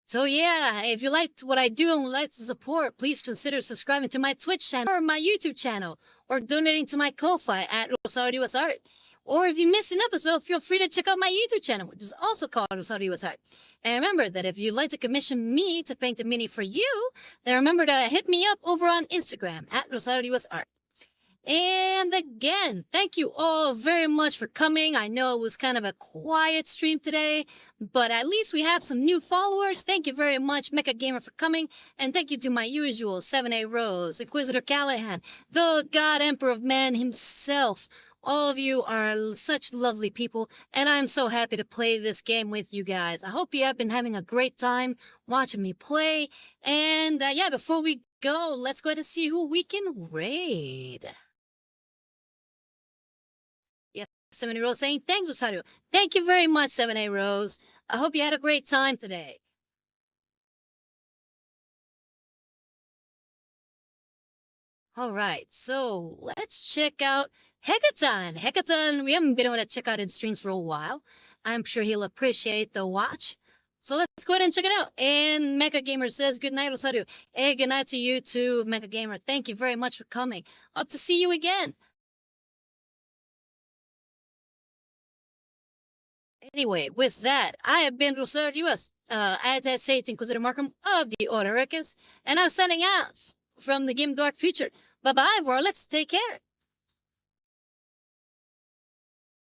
So yeah, if you liked what I do and would like to support, please consider subscribing to my Twitch channel or my YouTube channel, or donating to my Ko-Fi at Rosario's Art. Or if you missed an episode, feel free to check out my YouTube channel, which is also called Rosario US Art. And remember that if you'd like to commission me to paint a mini for you, then remember to hit me up over on Instagram at Rosario US Art. And again, thank you all very much for coming. I know it was kind of a quiet stream today, but at least we have some new followers. Thank you very much, Mecha Gamer, for coming. And thank you to my usual 7A Rose, Inquisitor Callahan, the God Emperor of Man himself. All of you are such lovely people, and I'm so happy to play this game with you guys. I hope you have been having a great time watching me play. And yeah, before we go, let's go ahead and see who we can raid. 7A Rose saying, thanks, Rosario. Thank you very much, 7A Rose. I hope you had a great time today. Alright, so let's check out Hekaton. Hekaton, we haven't been able to check out his streams for a while. I'm sure he'll appreciate the watch. So let's go ahead and check it out. And Mecha Gamer says, good night, Rosario. Hey, good night to you too, Mecha Gamer. Thank you very much for coming. Hope to see you again. Anyway, with that, I have been Rosario US, as I say, Inquisitor Markham of the Order Recus, and I'm signing out from the game Dark Future. Bye-bye, let's take care.